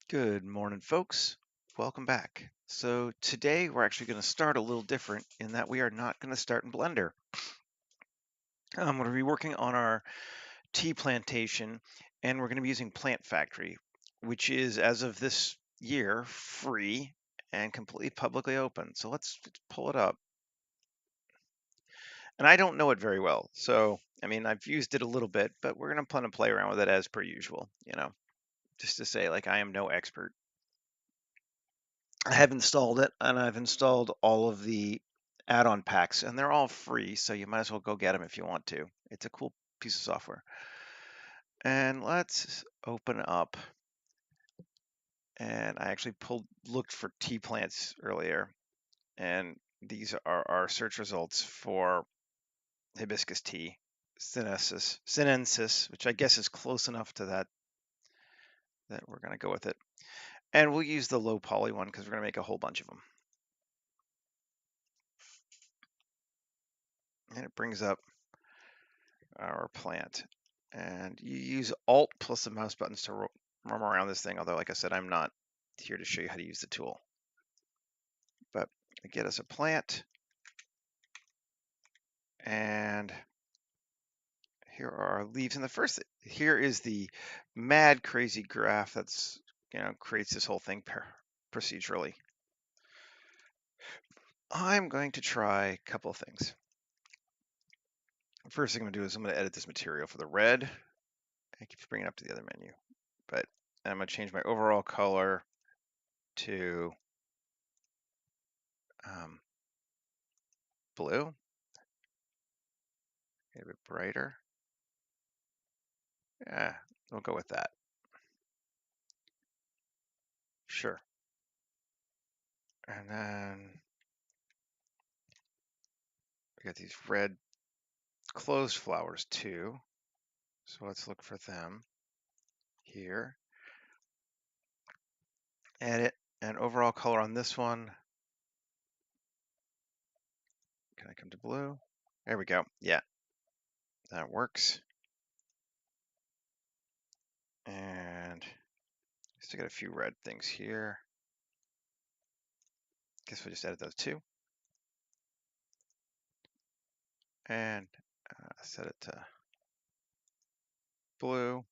Good morning, folks. Welcome back. So today we're actually going to start a little different in that we are not going to start in Blender. I'm going to be working on our tea plantation, and we're going to be using Plant Factory, which is, as of this year, free and completely publicly open. So let's pull it up. And I don't know it very well, so I mean I've used it a little bit, but we're going to play around with it as per usual. Just to say, like, I am no expert. I have installed it, and I've installed all of the add-on packs, and they're all free, so you might as well go get them if you want to. It's a cool piece of software. And let's open up. And I actually looked for tea plants earlier, and these are our search results for hibiscus tea, sinensis, which I guess is close enough to that we're going to go with it. And we'll use the low poly one because we're going to make a whole bunch of them. And it brings up our plant. And you use Alt plus the mouse buttons to roam around this thing, although, like I said, I'm not here to show you how to use the tool. But get us a plant. And here are our leaves. And the first, here is the mad crazy graph that's, creates this whole thing procedurally. I'm going to try a couple of things. First thing I'm going to do is I'm going to edit this material for the red. I keep bringing it up to the other menu. But I'm going to change my overall color to blue, a bit brighter. Yeah, we'll go with that. Sure. And then we got these red closed flowers too. So let's look for them here. Edit and overall color on this one. Can I come to blue? There we go. Yeah, that works. And still got a few red things here. Guess we'll just edit those two. And set it to blue.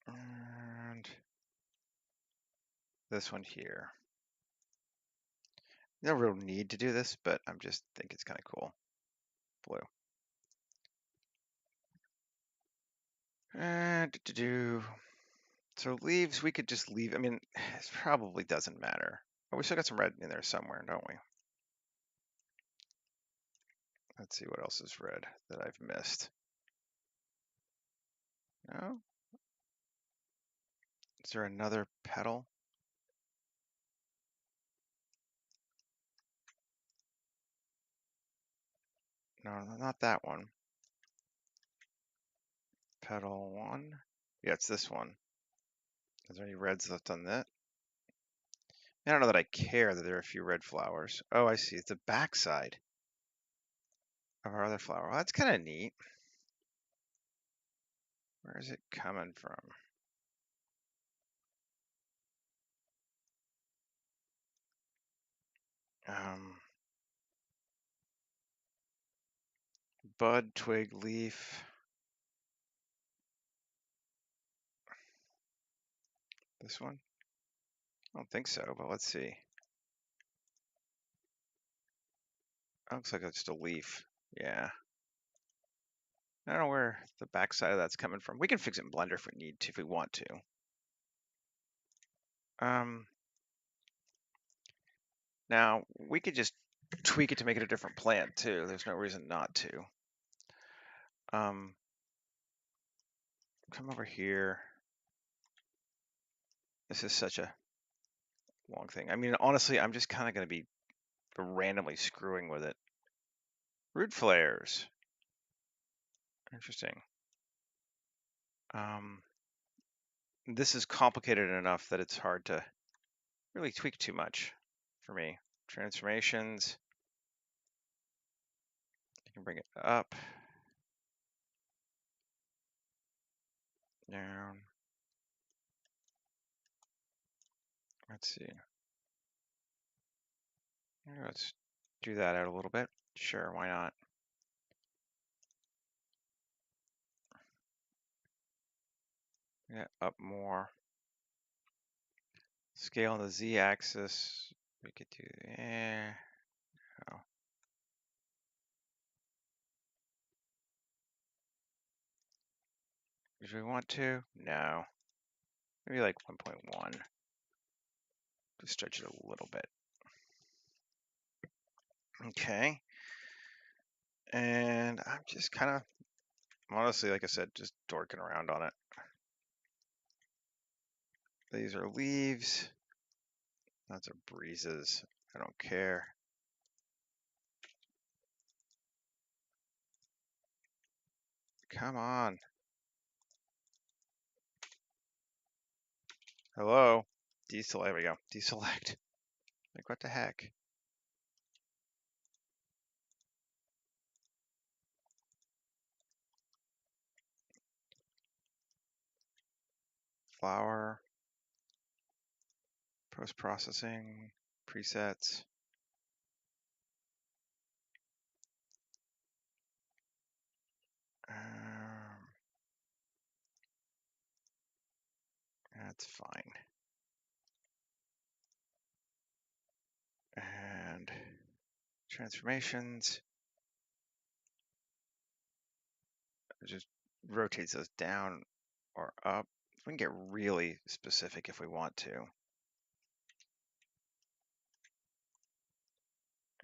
And this one here. No real need to do this, but I'm just think it's kind of cool. Blue. So leaves, we could just leave. I mean, it probably doesn't matter. Oh, we still got some red in there somewhere, don't we? Let's see what else is red that I've missed. No? Is there another petal? No, not that one. Petal one. Yeah, it's this one. Is there any reds left on that? I don't know that I care that there are a few red flowers. Oh, I see. It's the backside of our other flower. Well, that's kind of neat. Where is it coming from? Bud, twig, leaf. This one? I don't think so, but let's see. It looks like it's just a leaf. Yeah. I don't know where the backside of that's coming from. We can fix it in Blender if we need to, if we want to. Now, we could just tweak it to make it a different plant too. There's no reason not to. Come over here. This is such a long thing. I mean, honestly, I'm just kind of going to be randomly screwing with it. Root flares. Interesting. This is complicated enough that it's hard to really tweak too much for me. Transformations. You can bring it up. down. Let's see. Let's do that out a little bit. Sure, why not? Yeah, up more. Scale on the z-axis. We could do there. Oh. Do we want to? No. Maybe like 1.1. Just stretch it a little bit. Okay. And I'm just kind of, honestly, like I said, just dorking around on it. These are leaves. Those are breezes. I don't care. Come on. Hello. Deselect. There we go. Deselect. Like, what the heck? Flower. Post-processing. Presets. That's fine. And transformations. It just rotates those down or up. We can get really specific if we want to.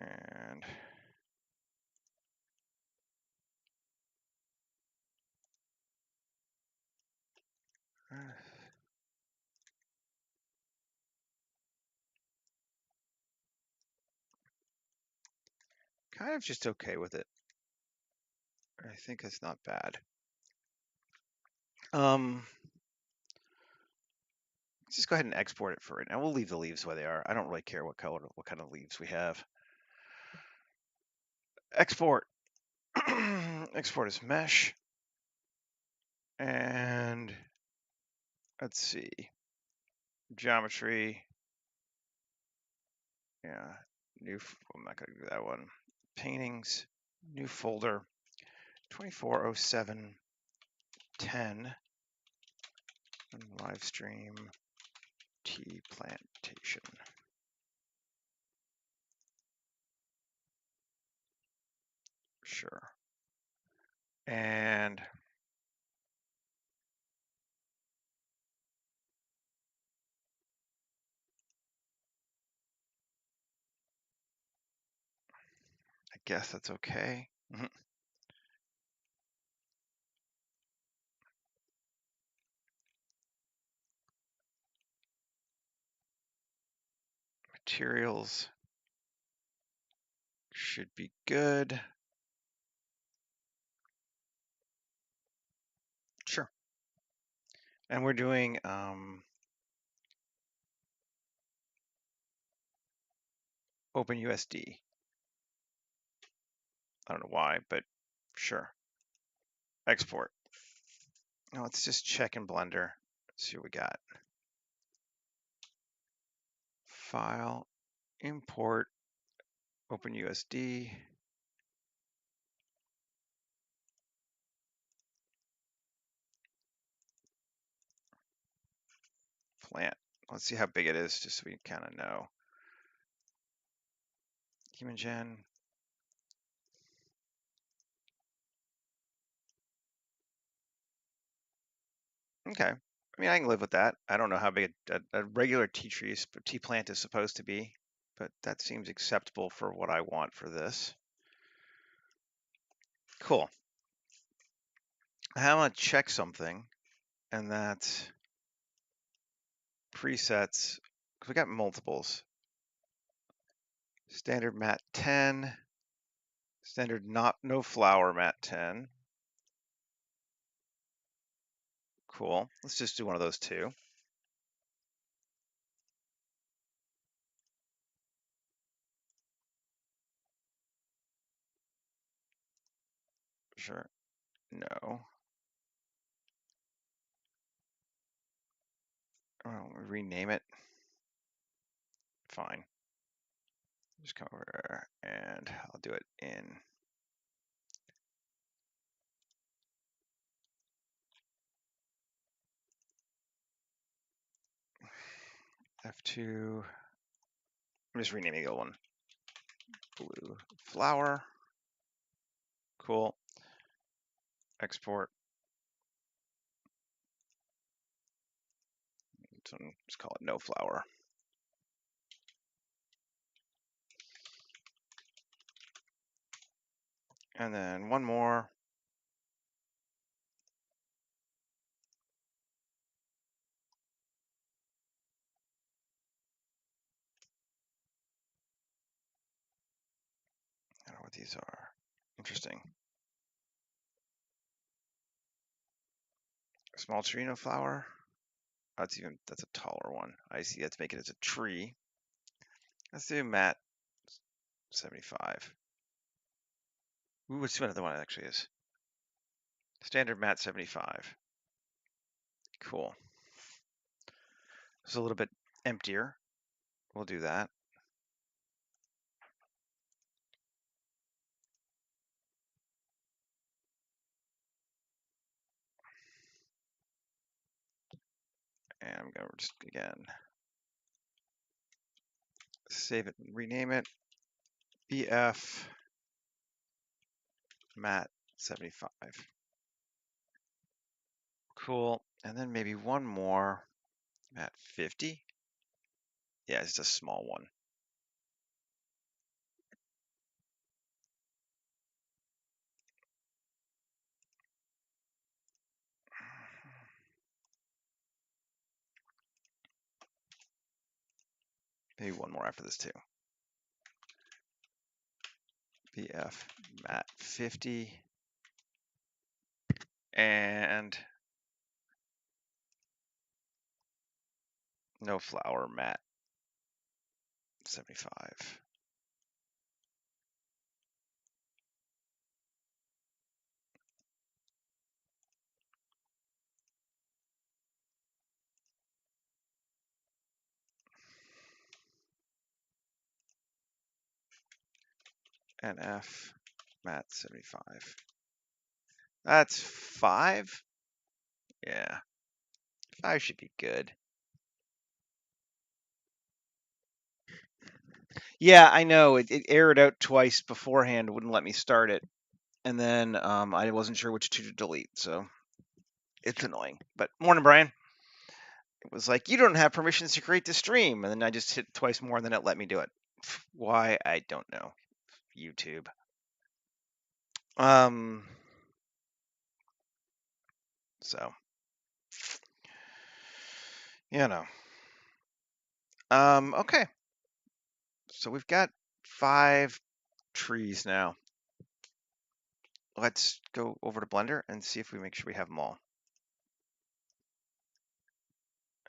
And kind of just okay with it. I think it's not bad. Let's just go ahead and export it for right now. We'll leave the leaves where they are. I don't really care what color, what kind of leaves we have. Export. Export as mesh. And let's see. Geometry. Yeah. New. I'm not going to do that one. Paintings. New folder. 240710. Live stream. Tea plantation. Sure. And I guess that's okay. Materials should be good. Sure. And we're doing OpenUSD. I don't know why, but sure. Export. Now let's just check in Blender. Let's see what we got. File, import, OpenUSD. Plant. Let's see how big it is, just so we kind of know. Human gen. Okay. I mean, I can live with that. I don't know how big a regular tea tree, tea plant is supposed to be, but that seems acceptable for what I want for this. Cool. I want to check something, and that's presets. We got multiples. Standard matte 10. Standard no flower matte 10. Cool. Let's just do one of those two. Sure. No. rename it. Fine. Just come over there and I'll do it in F2. I'm just renaming the old one. Blue flower. Cool. Export. So just call it no flower. And then one more. I don't know what these are. Interesting. Small tree, no flower. That's a taller one. I see. Let's make it as a tree. Let's do mat 75. Ooh, let's see what the one actually is. Standard mat 75. Cool. It's a little bit emptier. We'll do that. And I'm going to just, again, save it and rename it. BF mat 75. Cool. And then maybe one more. Mat 50. Yeah, it's a small one. Maybe one more after this too. BF mat 50. And no flower mat 75. NF mat 75. That's 5. Yeah, 5 should be good. Yeah, I know. It errored out twice beforehand. It wouldn't let me start it. And then I wasn't sure which two to delete. So it's annoying. But morning, Brian. It was like, you don't have permissions to create the stream. And then I just hit twice more and then it let me do it. Why? I don't know. YouTube. So, you know. Okay. So we've got 5 trees now. Let's go over to Blender and see if we make sure we have them all.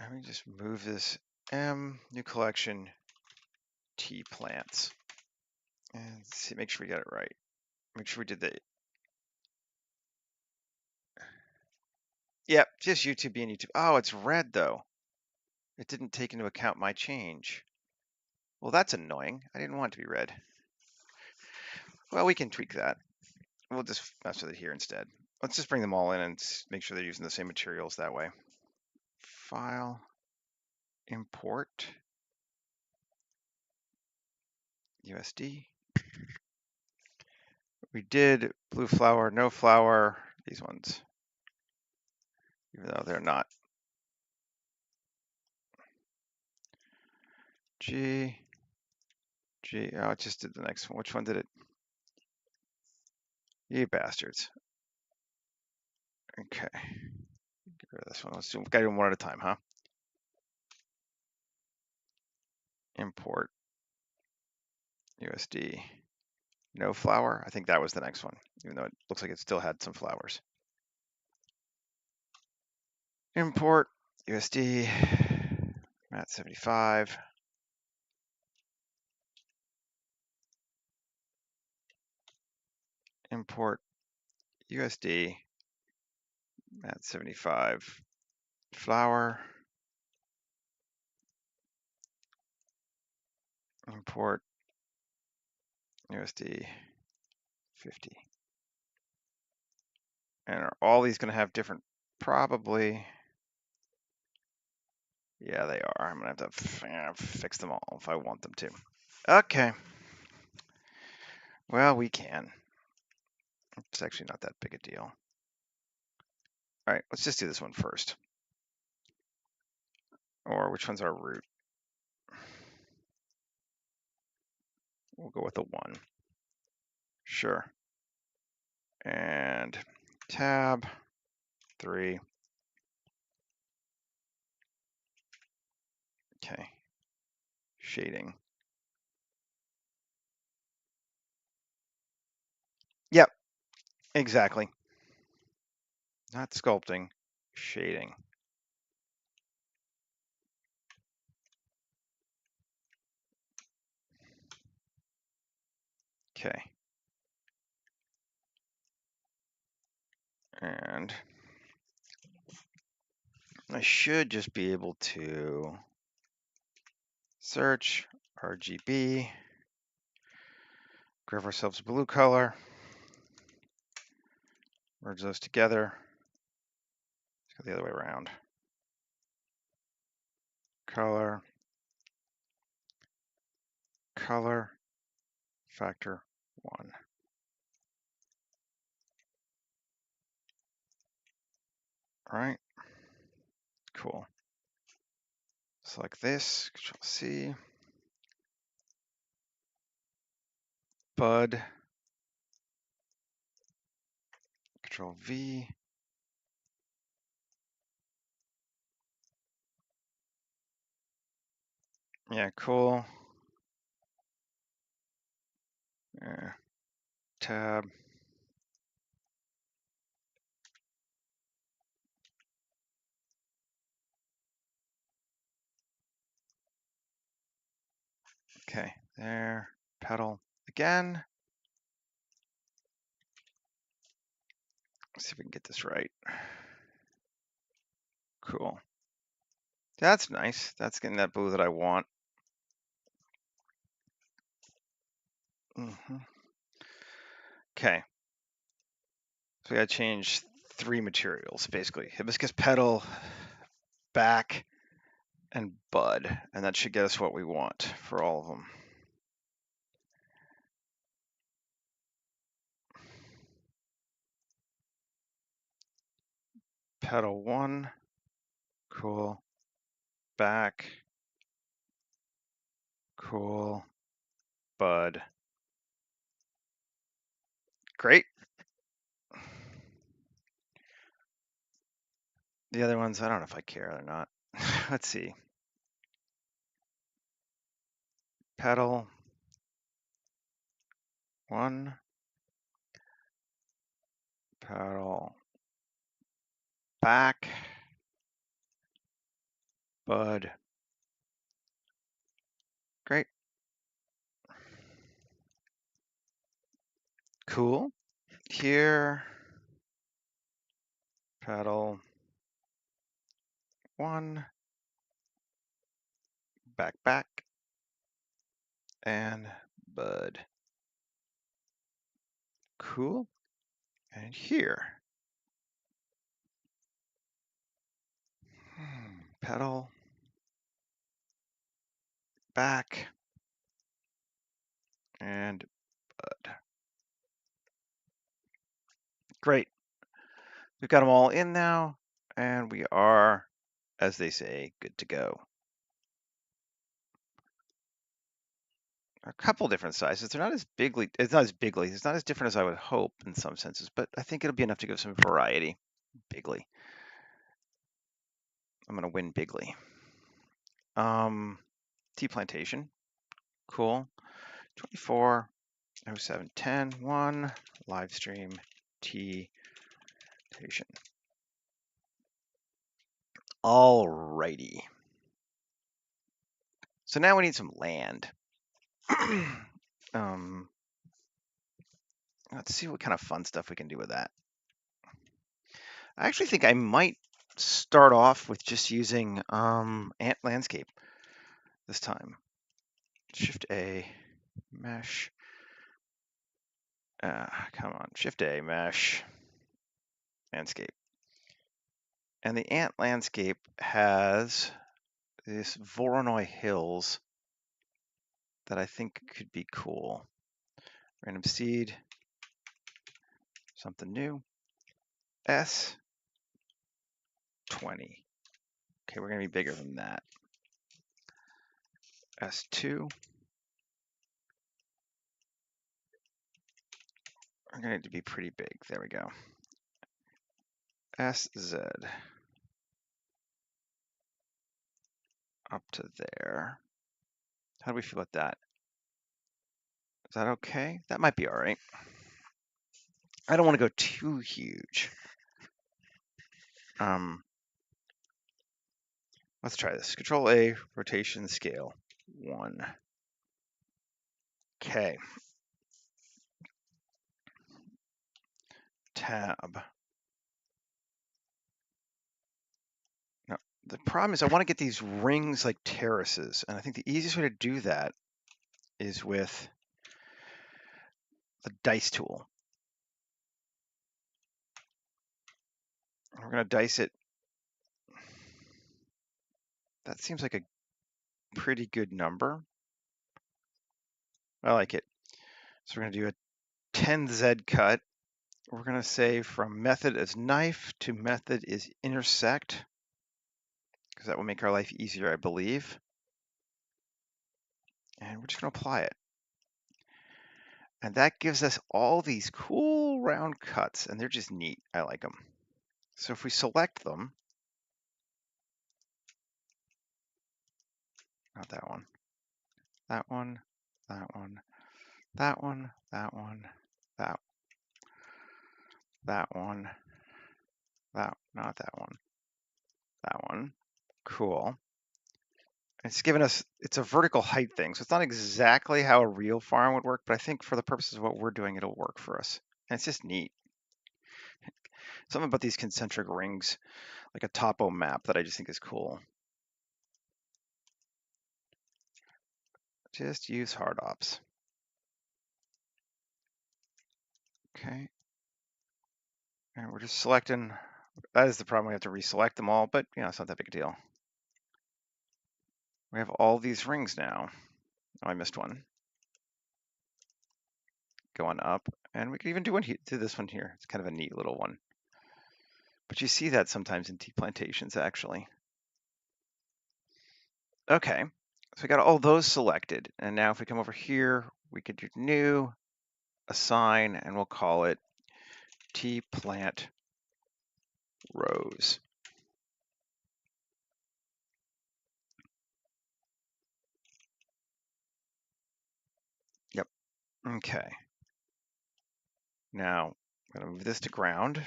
Let me just move this new collection T plants and see, make sure we got it right. Make sure we did the, yep, just YouTube being YouTube. Oh, it's red though. It didn't take into account my change. Well, that's annoying. I didn't want it to be red. Well, we can tweak that. We'll just mess with it here instead. Let's just bring them all in and make sure they're using the same materials that way. File, import, USD. We did blue flower, no flower, these ones, even though they're not. G, oh, it just did the next one. Which one did it? You bastards. Okay, get rid of this one. Let's do, gotta do them one at a time, huh? Import, USD, no flower. I think that was the next one, even though it looks like it still had some flowers. Import, USD, mat 75. Import, USD, mat 75, flower. import USD 50. And are all these going to have different, probably, yeah, they are. I'm going to have to fix them all if I want them to. Okay. Well, we can. It's actually not that big a deal. All right, let's just do this one first. Or which one's our root? We'll go with the 1. Sure. And tab 3. Okay. Shading. Yep, exactly. Not sculpting, shading. Okay. And I should just be able to search RGB, grab ourselves a blue color, merge those together. Let's go the other way around. Color, color, factor 1. All right, cool. Select this, Control C, bud, Control V. Yeah, cool. Tab. Okay, there, pedal again. Let's see if we can get this right. Cool. That's nice. That's getting that blue that I want. Okay. So we gotta change 3 materials, basically. Hibiscus petal, back, and bud. And that should get us what we want for all of them. Petal 1. Cool. Back. Cool. Bud. Great. The other ones, I don't know if I care or not. Let's see. Petal 1. Petal. Back. Bud. Great. Cool. Here. Petal 1. Back, back. And bud. Cool. And here. Petal. Back. And bud. Great. We've got them all in now, and we are, as they say, good to go. A couple different sizes. They're not as bigly, it's not as different as I would hope in some senses, but I think it'll be enough to give some variety. Bigly. I'm gonna win bigly. Tea Plantation. Cool. 24, 07, 10, 1, live stream, Tea Plantation. Alrighty. So now we need some land. Let's see what kind of fun stuff we can do with that. I actually think I might start off with just using Ant Landscape this time. Shift A, mesh. Come on, Shift A, mesh, landscape. And the ant landscape has this Voronoi Hills that I think could be cool. Random seed, something new. S20. Okay, we're gonna be bigger than that. S2. We're gonna need to be pretty big. There we go. SZ. Up to there. How do we feel about that? Is that okay? That might be all right. I don't want to go too huge. Let's try this. Control A, rotation scale, 1. Okay. Tab. Now, the problem is I want to get these rings like terraces, and I think the easiest way to do that is with the dice tool. We're going to dice it. That seems like a pretty good number. I like it. So we're going to do a 10Z cut. We're going to say from method is knife to method is intersect, because that will make our life easier, I believe. And we're just going to apply it. And that gives us all these cool round cuts, and they're just neat. I like them. So if we select them, not that one, that one, that one, that one, that one, that one, not that one, that one. Cool. It's given us, it's a vertical height thing, so it's not exactly how a real farm would work, but I think for the purposes of what we're doing, it'll work for us. And it's just neat. Something about these concentric rings, like a topo map, that I just think is cool. Just use hard ops. Okay. And we're just selecting, that is the problem, we have to reselect them all, but you know, it's not that big a deal. We have all these rings now. Oh, I missed one. Going up, and we could even do one here, do this one here. It's kind of a neat little one. But you see that sometimes in tea plantations, actually. Okay, so we got all those selected, and now if we come over here, we could do new, assign, and we'll call it tea plant rows. Yep. Okay. Now, I'm going to move this to ground.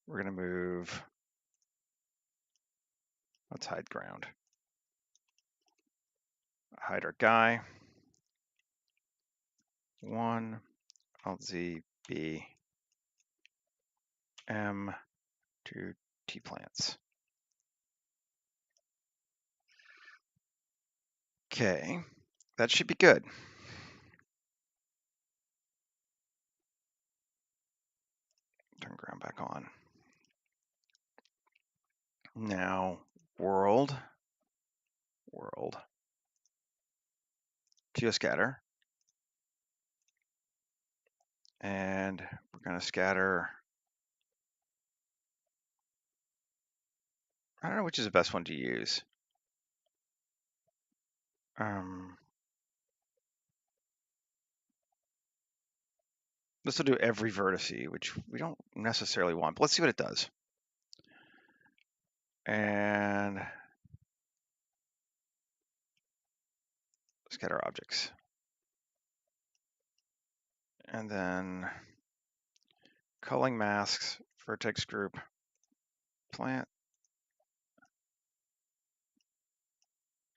We're going to move, let's hide ground. Hide our guy. 1, Alt Z, B, M, to tea plants. Okay, that should be good. Turn ground back on. Now, world, geoscatter, and we're going to scatter. I don't know which is the best one to use. This will do every vertice, which we don't necessarily want, but let's see what it does. And scatter objects. And then culling masks, vertex group, plant.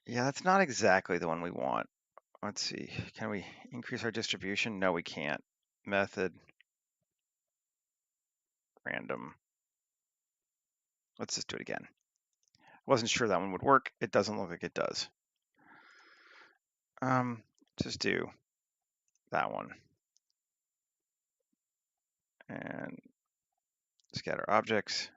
Yeah, that's not exactly the one we want. Let's see, can we increase our distribution? No, we can't. Method, random. Let's just do it again. Wasn't sure that one would work. It doesn't look like it does. Just do that one. And scatter objects.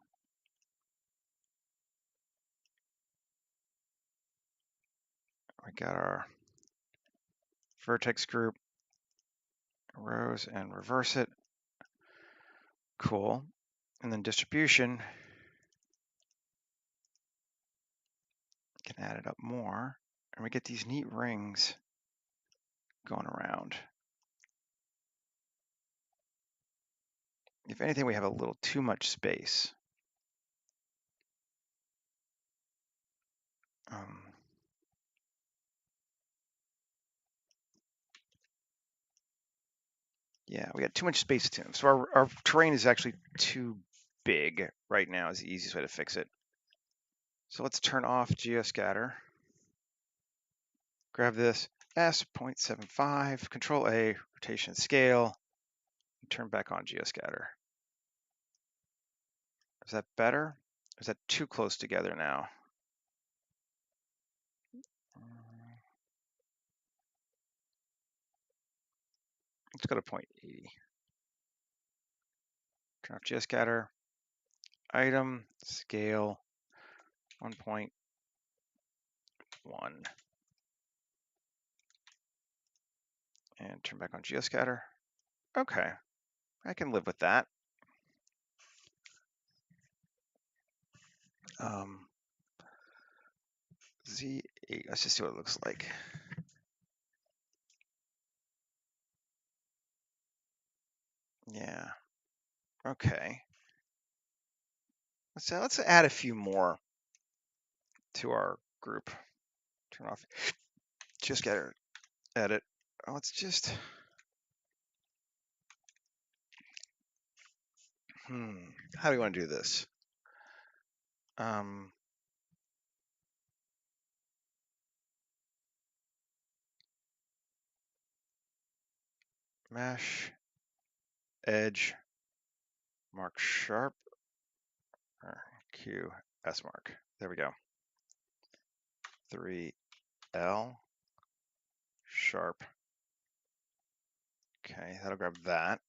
We got our vertex group, rows, and reverse it. Cool. And then distribution, can add it up more. And we get these neat rings going around. If anything, we have a little too much space. Yeah, we got too much space to them. So our terrain is actually too big right now is the easiest way to fix it. So let's turn off geoscatter. Grab this S.75, Control A, rotation scale, and turn back on geoscatter. Is that better? Or is that too close together now? Let's go to 0.80. Turn off geoscatter. Item, scale, 1.1. And turn back on geoscatter. Okay, I can live with that. Z8, let's just see what it looks like. Yeah, okay. Let's add a few more to our group. Turn off geoscatter, edit. Let's just, how do we want to do this? Mesh, edge, mark sharp, or Q, S mark. There we go. 3L, sharp. Okay, that'll grab that.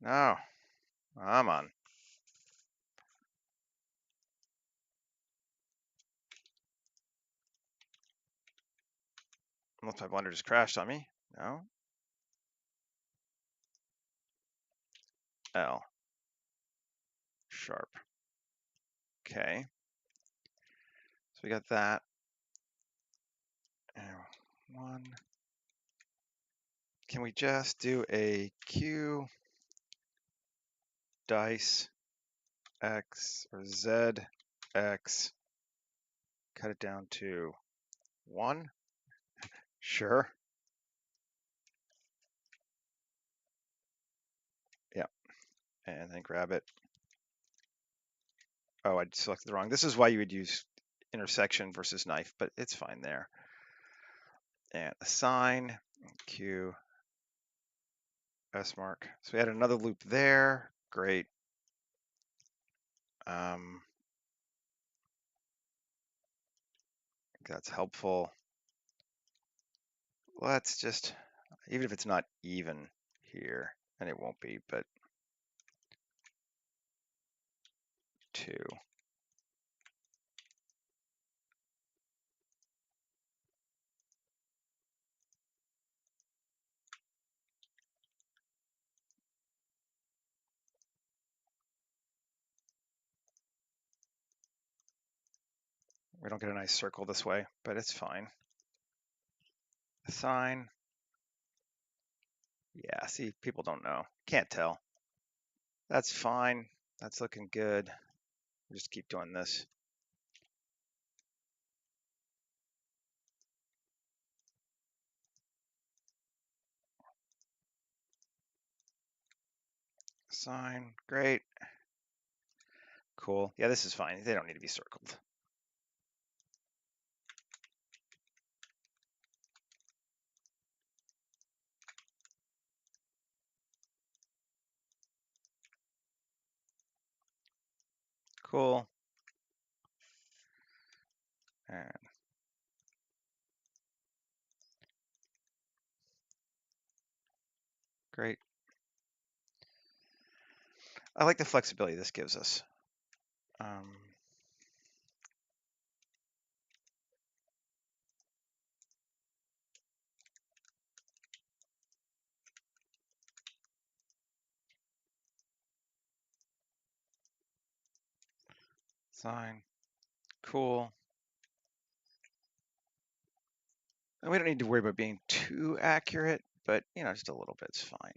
No, I'm on. Unless my blender just crashed on me. No. L, sharp. Okay. So we got that. And one. Can we just do a Q dice X or Z X, cut it down to 1? Sure. Yeah. And then grab it. Oh, I selected the wrong. This is why you would use intersection versus knife, but it's fine there. And assign Q S mark. So we add another loop there. Great. That's helpful. Let's just, even if it's not even here, and it won't be, but 2. We don't get a nice circle this way, but it's fine. Assign. Yeah, see, people don't know. Can't tell. That's fine. That's looking good. We'll just keep doing this. Assign. Great. Cool. Yeah, this is fine. They don't need to be circled. Cool. And Great. I like the flexibility this gives us. Sign. Cool. And we don't need to worry about being too accurate, but you know, just a little bit's fine.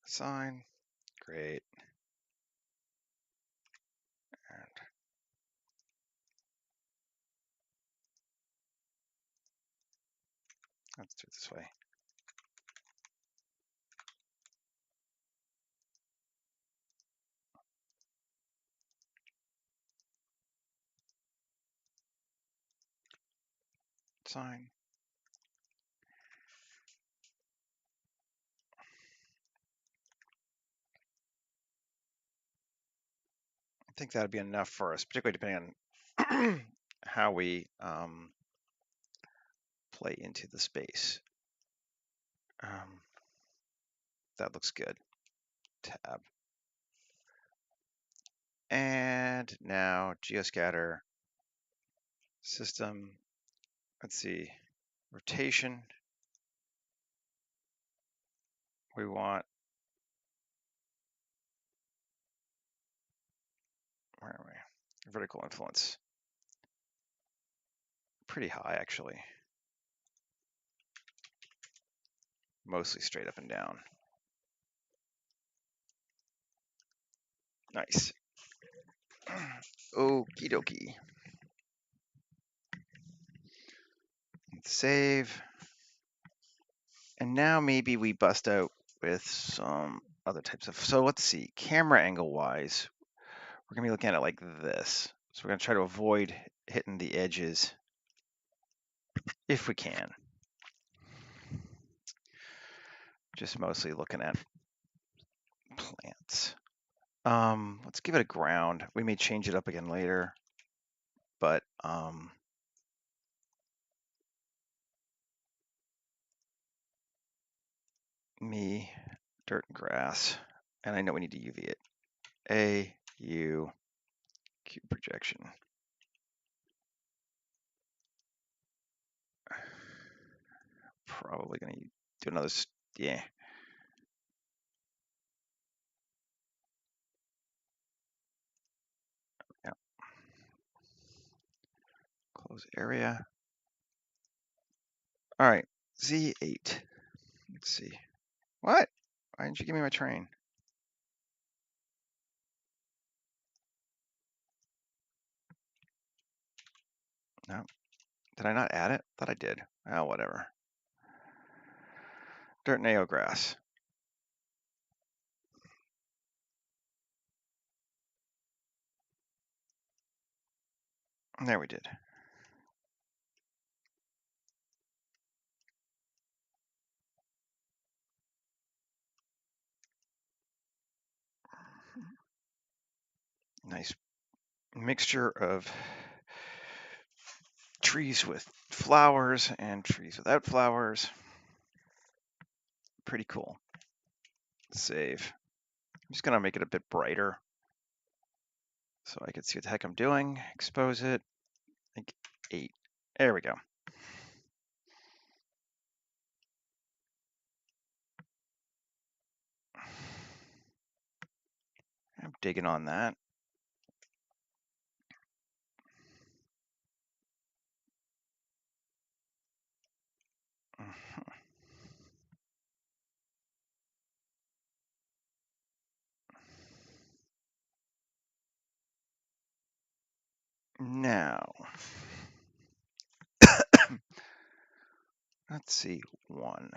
Sign. Great. And let's do it this way. Sign. I think that'd be enough for us, particularly depending on how we play into the space. That looks good. Tab. And now geoscatter system. Let's see. Rotation. We want, where are we? Vertical influence. Pretty high, actually. Mostly straight up and down. Nice. Okie dokie. Save. And now maybe we bust out with some other types of, so let's see, camera angle wise, we're gonna be looking at it like this. So we're gonna try to avoid hitting the edges if we can. Just mostly looking at plants. Let's give it a ground. We may change it up again later, but me, dirt and grass, and I know we need to UV it. A, U, cube projection. Probably gonna do another, yeah. Yeah. Close area. All right, Z8. Let's see. What? Why didn't you give me my train? No. Did I not add it? Thought I did. Oh, whatever. Dirt and AO grass. There we did. Nice mixture of trees with flowers and trees without flowers. Pretty cool. Save. I'm just gonna make it a bit brighter so I can see what the heck I'm doing. Expose it. I think 8. There we go. I'm digging on that. Now, let's see, 1.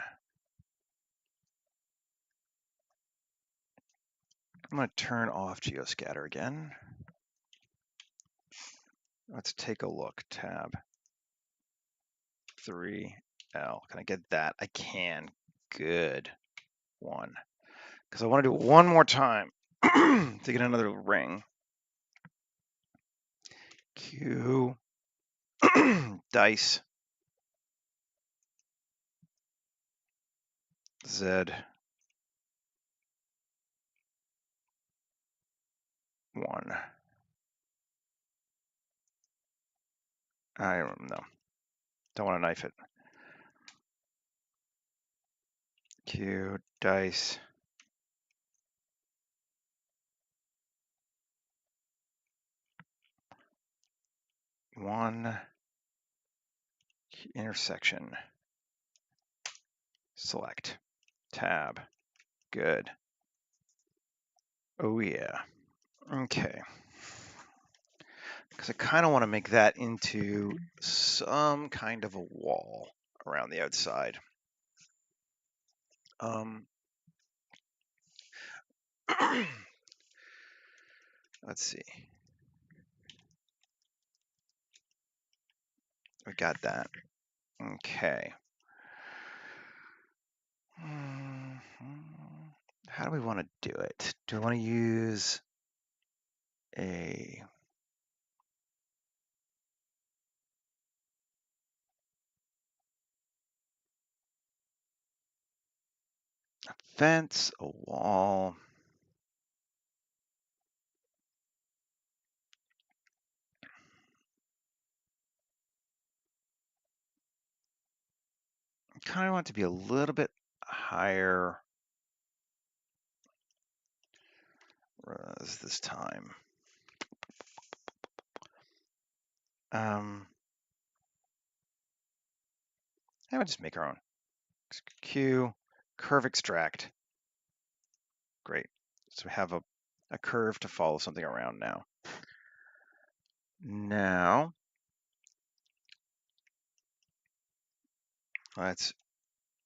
I'm going to turn off geoscatter again. Let's take a look. Tab 3, L. Can I get that? I can. Good. 1. Because I want to do it one more time to get another ring. Q. Dice. Z. 1. I don't know. Don't want to knife it. Q. Dice. 1. Intersection. Select. Tab. Good. Oh yeah. Okay. Because I kind of want to make that into some kind of a wall around the outside. Let's see. We got that. Okay. How do we want to do it? Do we want to use a fence, a wall? I kind of want it to be a little bit higher this time. How about just make our own? Q, curve extract. Great. So we have a curve to follow something around now. Now, let's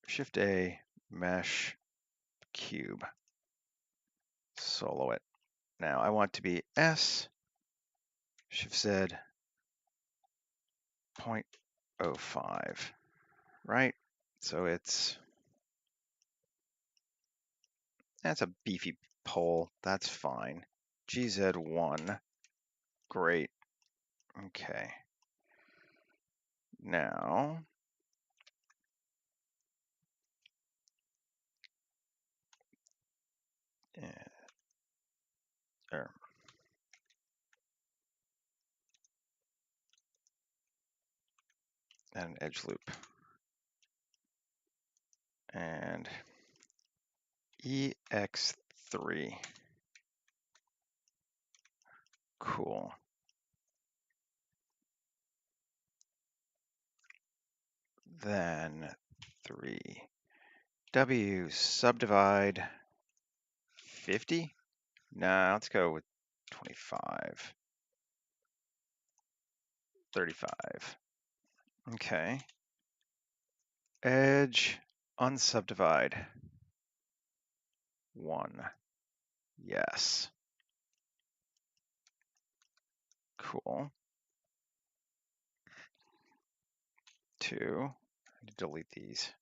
Shift A, mesh, cube, solo it. Now I want to be S, Shift Z, 0.05, right? So that's a beefy pole, that's fine. GZ1, great, okay. Now, and an edge loop. And EX3. Cool. Then 3. W subdivide 50? Nah, let's go with 25. 35. Okay. Edge unsubdivide 1. Yes. Cool. 2. I need to delete these.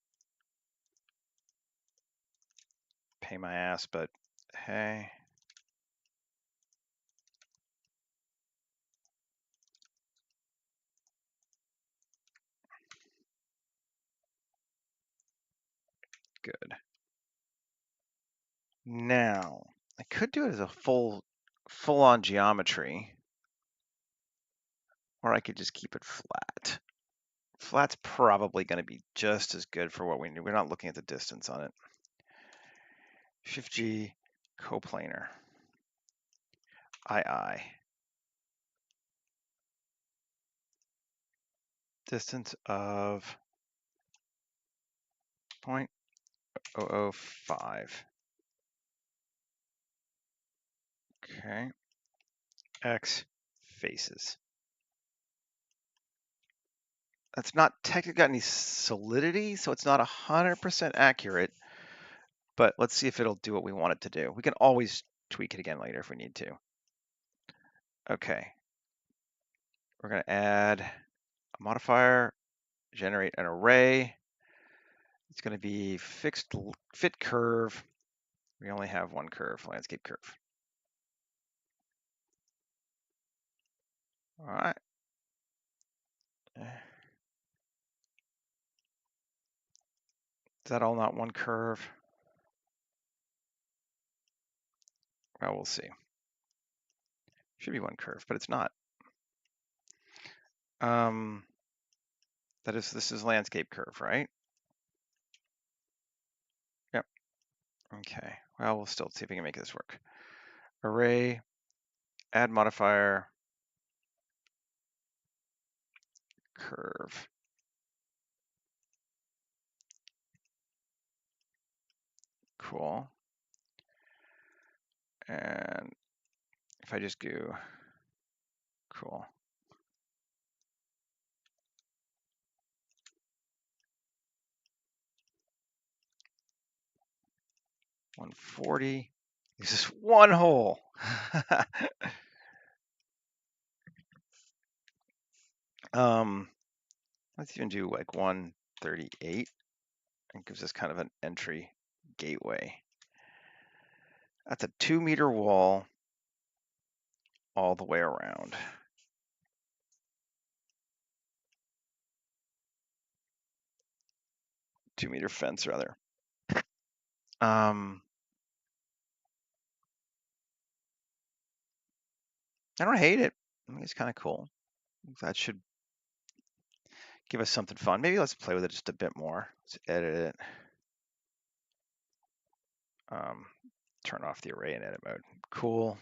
Pay my ass, but hey. Good. Now, I could do it as a full-on geometry, or I could just keep it flat. Flat's probably going to be just as good for what we need. We're not looking at the distance on it. Shift G, coplanar. II. Distance of 0.005. Okay. X faces. That's not technically got any solidity, so it's not 100% accurate, but let's see if it'll do what we want it to do. We can always tweak it again later if we need to. Okay. We're going to add a modifier, generate an array. It's going to be fixed fit curve. We only have one curve, landscape curve. All right. Is that all not one curve? Well, we'll see. Should be one curve, but it's not. This is landscape curve, right? Yep. Okay. Well, we'll still see if we can make this work. Array, add modifier, curve. Cool. And if I just do, cool. $140. This is one hole. Let's even do like 138. It gives us kind of an entry gateway. That's a 2-meter wall all the way around. Two-meter fence, rather. I don't hate it. I think it's kind of cool. That should give us something fun. Maybe let's play with it just a bit more. Let's edit it. Turn off the array in edit mode. Cool.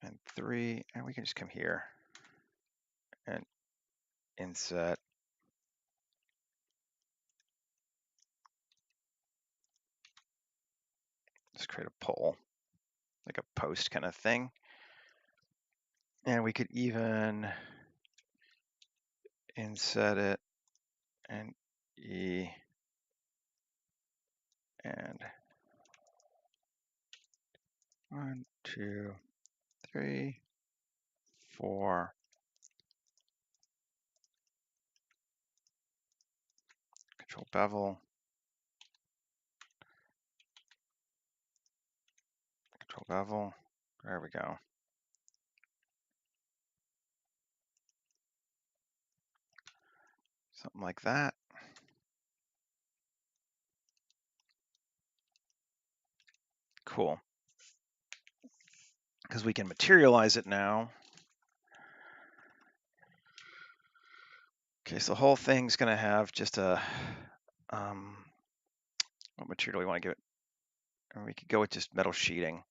And 3, and we can just come here and inset. Just create a poll, like a post kind of thing. And we could even inset it and E and 1, 2, 3, 4. Control bevel. Control bevel. There we go. Something like that. Cool. Because we can materialize it now. Okay, so the whole thing's going to have just a, what material do we want to give it? Or we could go with just metal sheeting.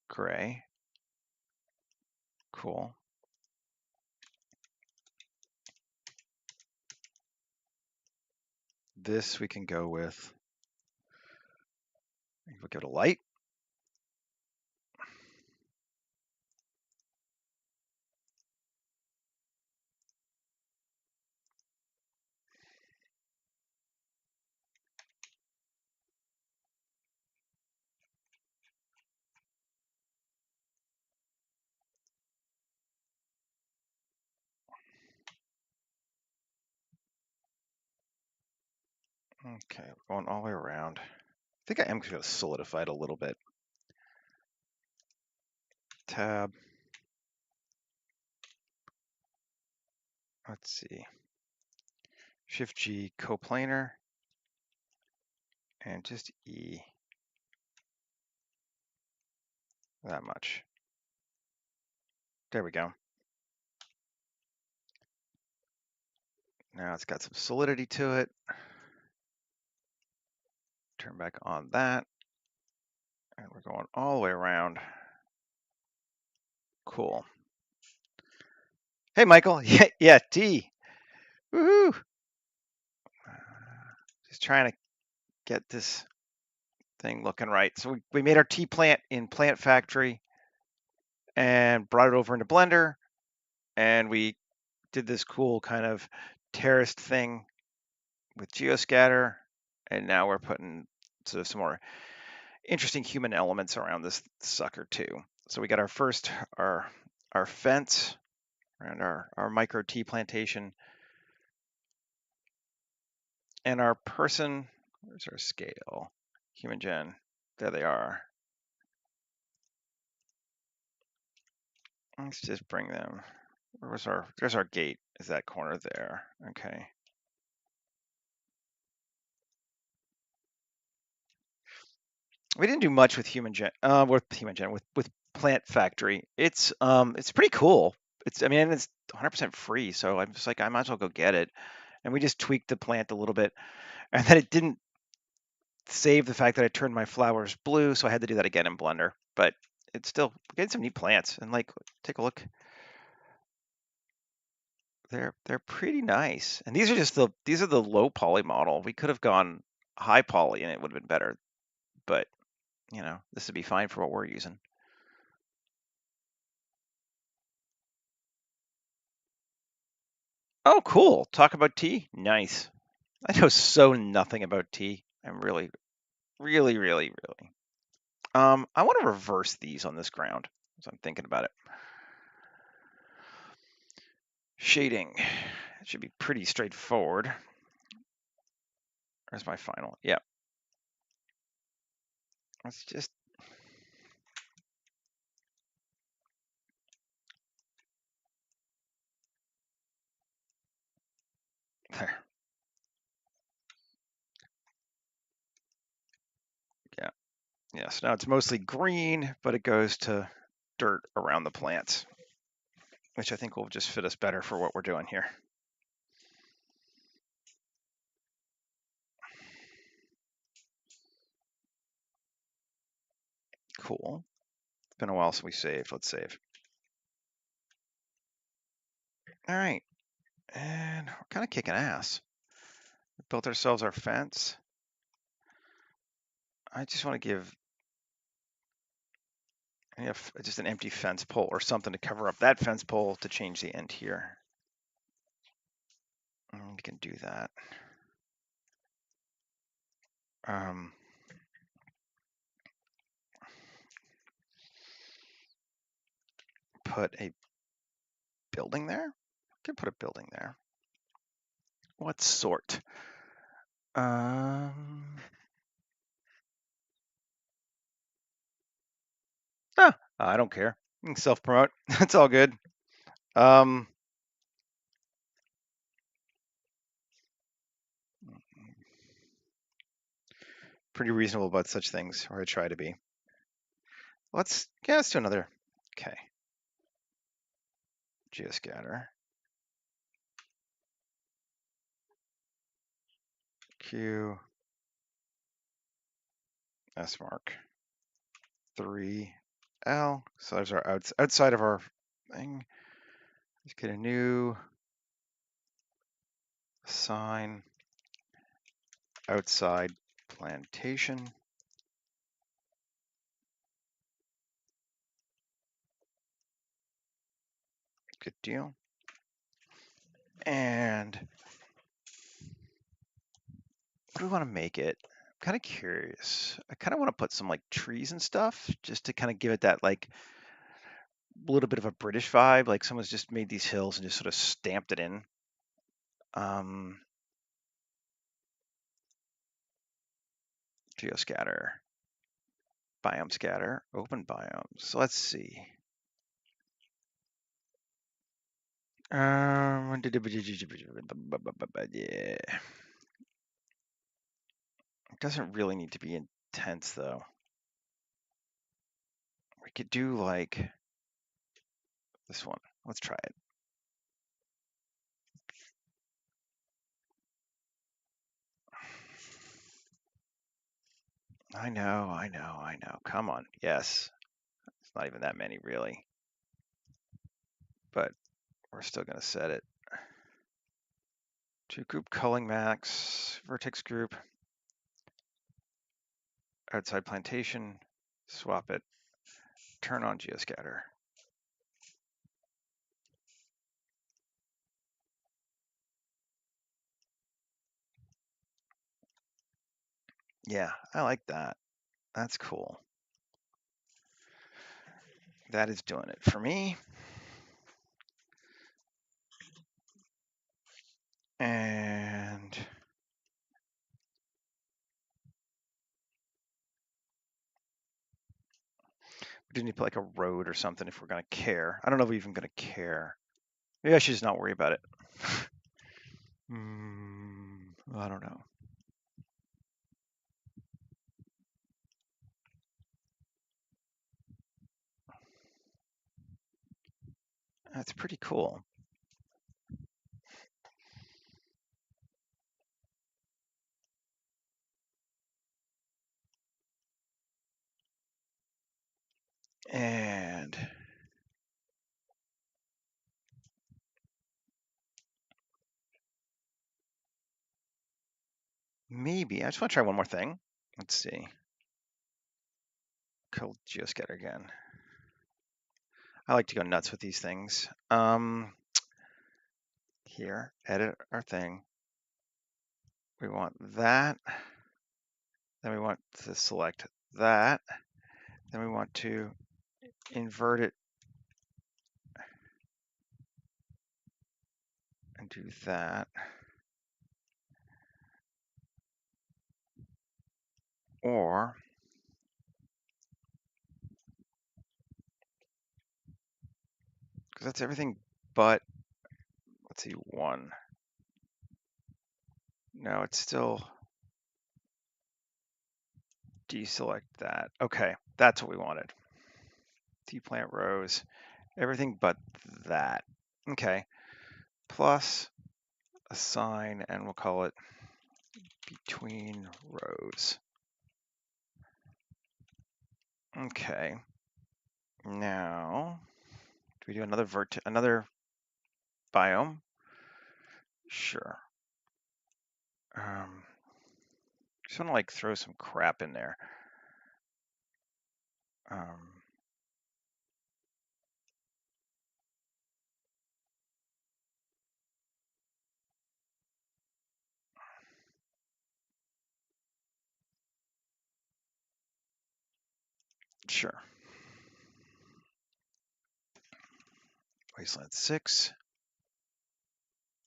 Gray. Cool. This we can go with, we'll give it a light. Okay, we're going all the way around. I think I am going to solidify it a little bit. Tab. Let's see. Shift G, coplanar, and just E. That much. There we go. Now it's got some solidity to it. Turn back on that. And we're going all the way around. Cool. Hey, Michael. Yeah, T. Woohoo. Just trying to get this thing looking right. So we made our T plant in Plant Factory and brought it over into Blender. And we did this cool kind of terraced thing with geoscatter. And now we're putting sort of some more interesting human elements around this sucker too. So we got our first, our fence around our micro tea plantation. And our person, where's our scale? Human gen, there they are. Let's just bring them. There's our gate, is that corner there. Okay. We didn't do much with with Plant Factory. It's pretty cool. I mean, it's 100% free, so I'm just like, I might as well go get it. And we just tweaked the plant a little bit, and then it didn't save the fact that I turned my flowers blue, so I had to do that again in Blender. But it's still getting some neat plants, and like, take a look. They're pretty nice, and these are the low poly model. We could have gone high poly, and it would have been better. But this would be fine for what we're using. Oh, cool. Talk about tea? Nice. I know so nothing about tea. I'm really, really, really, really. I want to reverse these on this ground, as I'm thinking about it. Shading. It should be pretty straightforward. Where's my final? Yeah. Let's just... There. Yeah. Yeah, so now it's mostly green, but it goes to dirt around the plants, which I think will just fit us better for what we're doing here. Cool. It's been a while since we saved. Let's save. All right. And we're kind of kicking ass. We built ourselves our fence. I just want to give just an empty fence pole or something to cover up that fence pole to change the end here. And we can do that. Put a building there. Can put a building there. What sort? I don't care. You can self-promote. It's all good. Pretty reasonable about such things, or I try to be. Let's do another. Okay. Geoscatter. Q. S mark. 3L. So there's our outside of our thing. Let's get a new sign. Outside plantation. Good deal. And what do we want to make it? I'm kind of curious. I kind of want to put some like trees and stuff just to kind of give it that like a little bit of a British vibe. Like someone's just made these hills and just sort of stamped it in. Geoscatter. Biome scatter. Open biomes. So let's see. Yeah. It doesn't really need to be intense though. We could do like this one. Let's try it. I know. Come on. Yes. It's not even that many really. But we're still going to set it. To group culling max, vertex group, outside plantation, swap it, turn on geoscatter. Yeah, I like that. That's cool. That is doing it for me. We do need to put like a road or something if we're gonna care. I don't know if we're even gonna care. Maybe I should just not worry about it. I don't know. That's pretty cool. And maybe I just want to try one more thing. Let's see. Kill geoscatter again. I like to go nuts with these things. Here, edit our thing. We want that. Then we want to select that. Then we want to invert it and do that. Or because that's everything but, let's see, one. No, it's still deselect that. Okay, that's what we wanted. T-plant rows, everything but that. Okay, plus assign, and we'll call it between rows. Okay, now, do we do another biome? Sure. Just want to like throw some crap in there. Sure. Wasteland 6.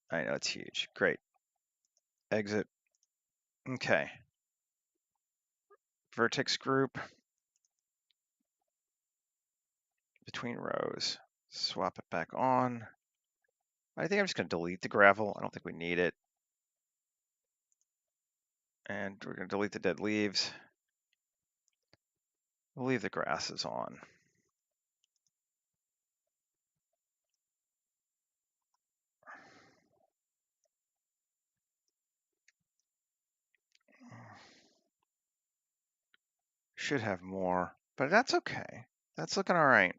I know it's huge. Great. Exit. Okay. Vertex group. Between rows. Swap it back on. I think I'm just going to delete the gravel. I don't think we need it. And we're going to delete the dead leaves. We'll leave the grasses on. Should have more, but that's okay. That's looking all right.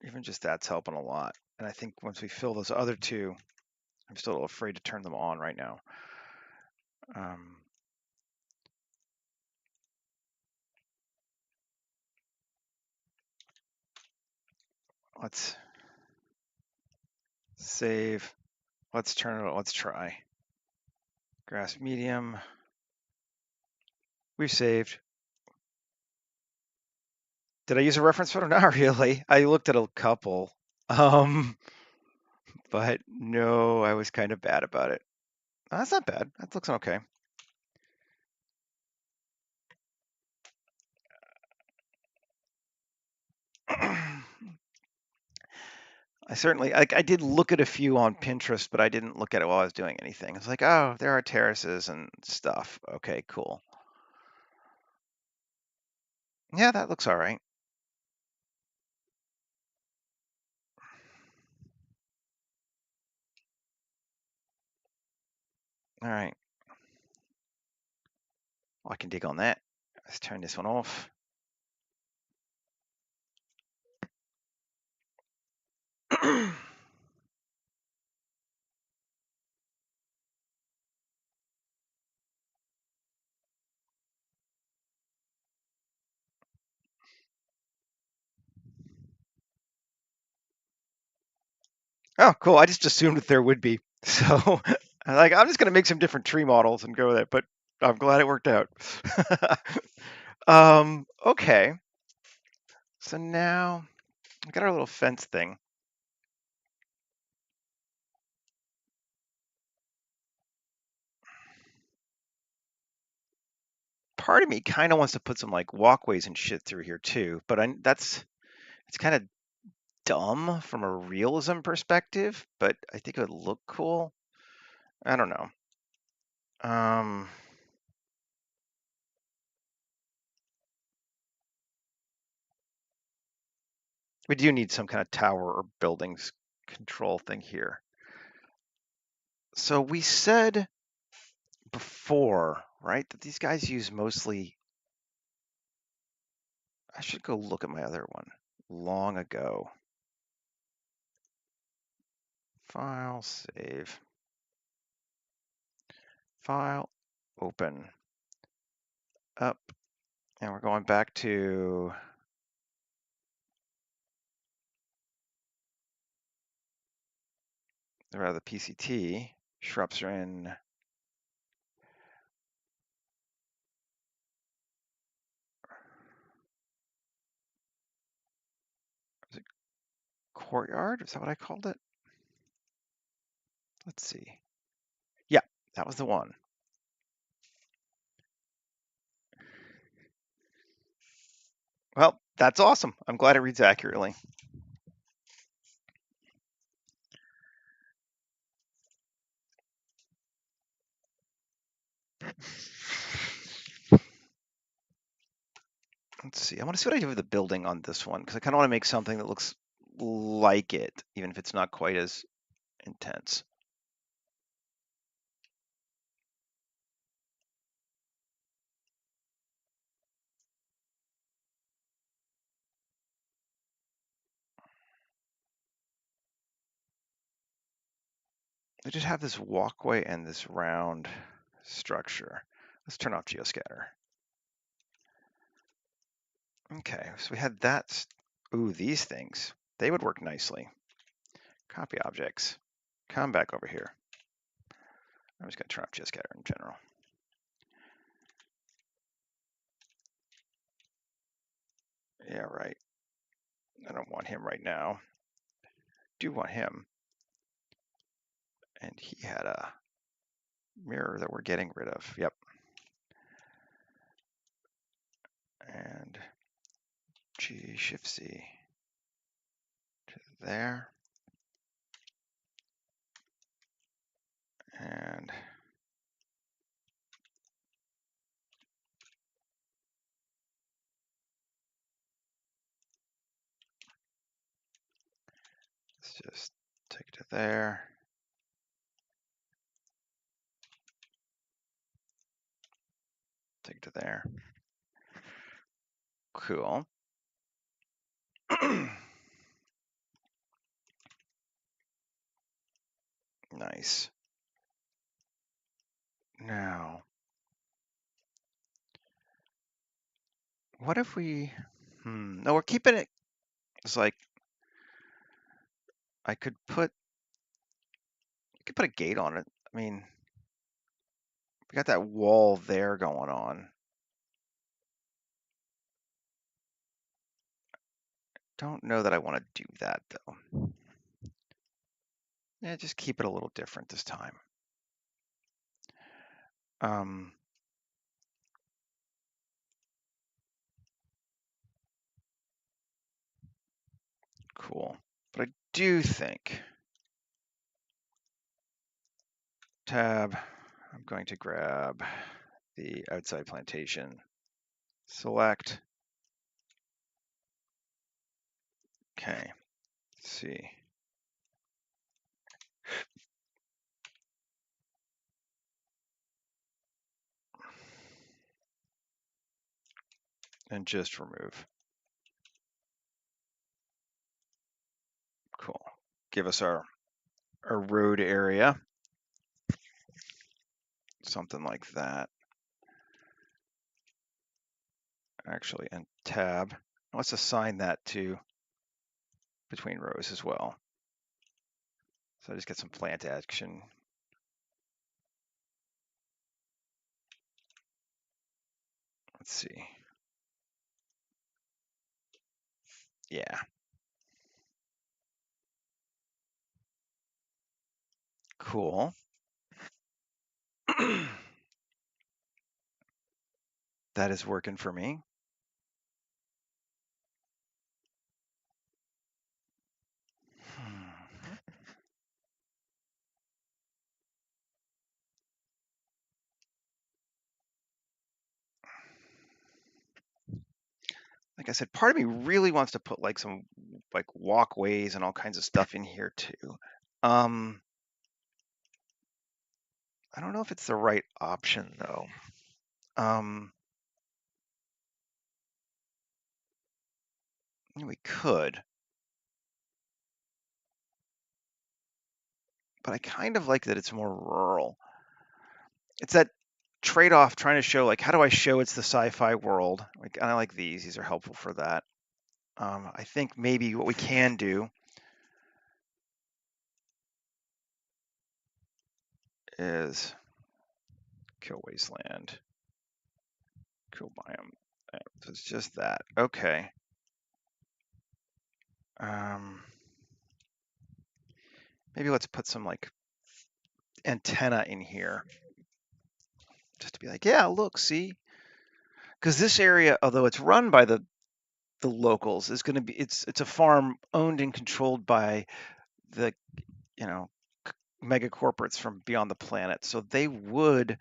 Even just that's helping a lot. And I think once we fill those other two, I'm still afraid to turn them on right now. Let's save. Let's turn it. Let's try. Grass medium. We've saved. Did I use a reference photo? Not really. I looked at a couple. But no, I was kind of bad about it. That's not bad. That looks okay. I did look at a few on Pinterest, but I didn't look at it while I was doing anything. I was like, oh, there are terraces and stuff. Okay, cool. Yeah, that looks all right. All right. Well, I can dig on that. Let's turn this one off. Oh, cool. I just assumed that there would be. So I'm just gonna make some different tree models and go with it, but I'm glad it worked out. Okay. So now we got our little fence thing. part of me kind of wants to put some like walkways and shit through here too, but it's kind of dumb from a realism perspective, but I think it would look cool. I don't know. We do need some kind of tower or buildings control thing here. So we said before, right, that these guys use mostly. I should go look at my other one long ago. File, save. File, open. Up. And we're going back to rather the PCT. Shrubs are in. Is it courtyard? Is that what I called it? Let's see. Yeah, that was the one. Well, that's awesome. I'm glad it reads accurately. Let's see. I want to see what I do with the building on this one because I kind of want to make something that looks like it, even if it's not quite as intense. I just have this walkway and this round structure. Let's turn off geoscatter. Okay, so we had that. Ooh, these things. They would work nicely. Copy objects. Come back over here. I'm just going to turn off geoscatter in general. Yeah, right. I don't want him right now. Do want him. And he had a mirror that we're getting rid of. Yep. And G, Shift C to there. And let's just take it to there. Take it to there. Cool. Nice. Now, what if we, no, we're keeping it. It's like, I could put, you could put a gate on it. I mean, we got that wall there going on. Don't know that I want to do that though. Yeah, just keep it a little different this time. Cool. But I do think, tab, I'm going to grab the outside plantation, select. Okay, let's see. And just remove. Cool. Give us our road area. Something like that. Actually, and tab. Let's assign that to between rows as well. So I just get some plant action. Let's see. Yeah. Cool. That is working for me. Like I said, part of me really wants to put like some like walkways and all kinds of stuff in here too. Um, I don't know if it's the right option though. We could, but I kind of like that it's more rural. It's that trade-off trying to show like how do I show it's the sci-fi world? Like I like these. These are helpful for that. I think maybe what we can do is kill wasteland, kill biome. So it's just that. Okay. Maybe let's put some like antenna in here just to be like, yeah, look, see, because this area, although it's run by the locals, is going to be it's a farm owned and controlled by the you know mega corporates from beyond the planet. So they would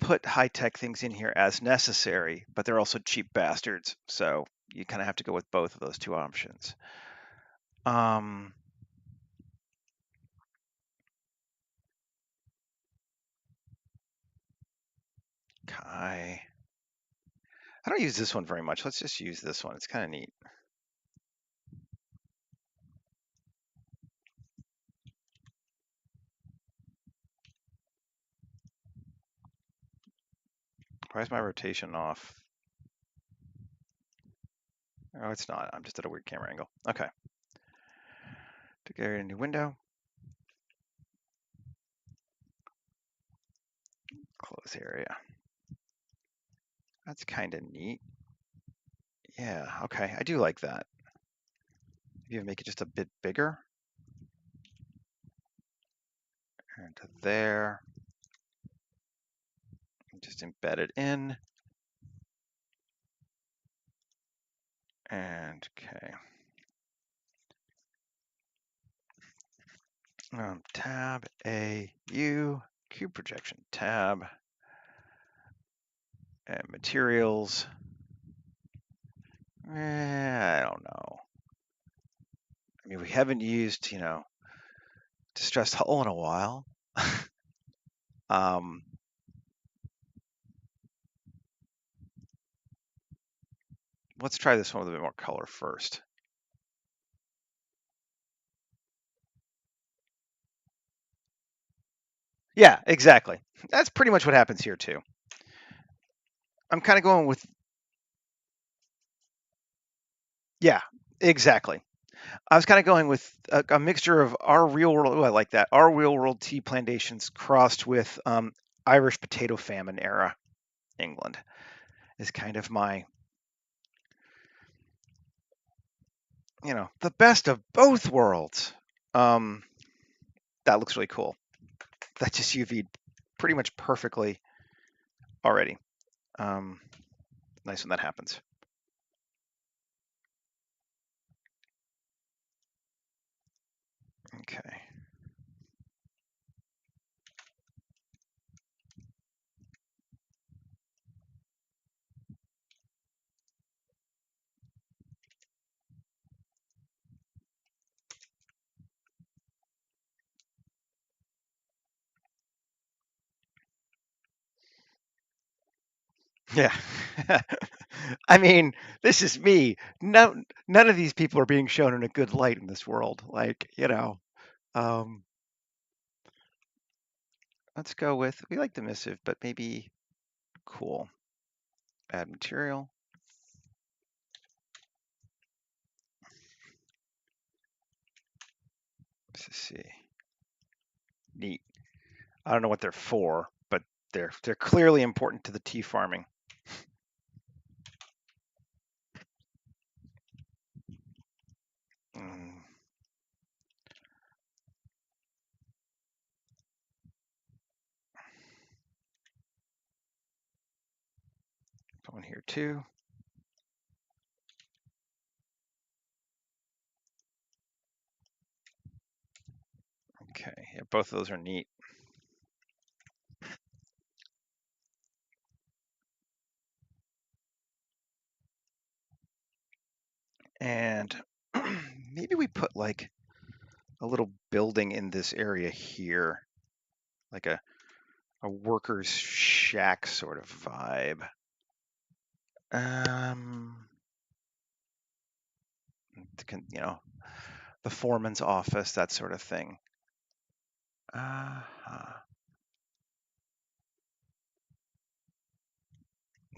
put high tech things in here as necessary, but they're also cheap bastards. So you kind of have to go with both of those two options. Um, Kai. I don't use this one very much. Let's just use this one. It's kind of neat. Why is my rotation off? Oh, it's not. I'm just at a weird camera angle. Okay. To get a new window. Close area. That's kind of neat. Yeah, okay. I do like that. Maybe make it just a bit bigger. And to there. Just embed it in. And okay. Tab A U cube projection tab and materials. I don't know. I mean, we haven't used distressed hull in a while. um, let's try this one with a bit more color first. Yeah, exactly. That's pretty much what happens here too. I'm kind of going with, yeah, exactly. I was kind of going with a mixture of our real world. Oh, I like that. Our real world tea plantations crossed with Irish potato famine era England is kind of my, the best of both worlds. That looks really cool. That just UV'd pretty much perfectly already. Nice when that happens. Okay. Yeah. I mean, this is me. No, none of these people are being shown in a good light in this world. Like, let's go with, we like the missive, but maybe cool. Add material. Let's see. Neat. I don't know what they're for, but they're clearly important to the tea farming. Mm. here too. Okay, yeah, both of those are neat. And maybe we put like a little building in this area here, like a worker's shack sort of vibe. You know, the foreman's office, that sort of thing.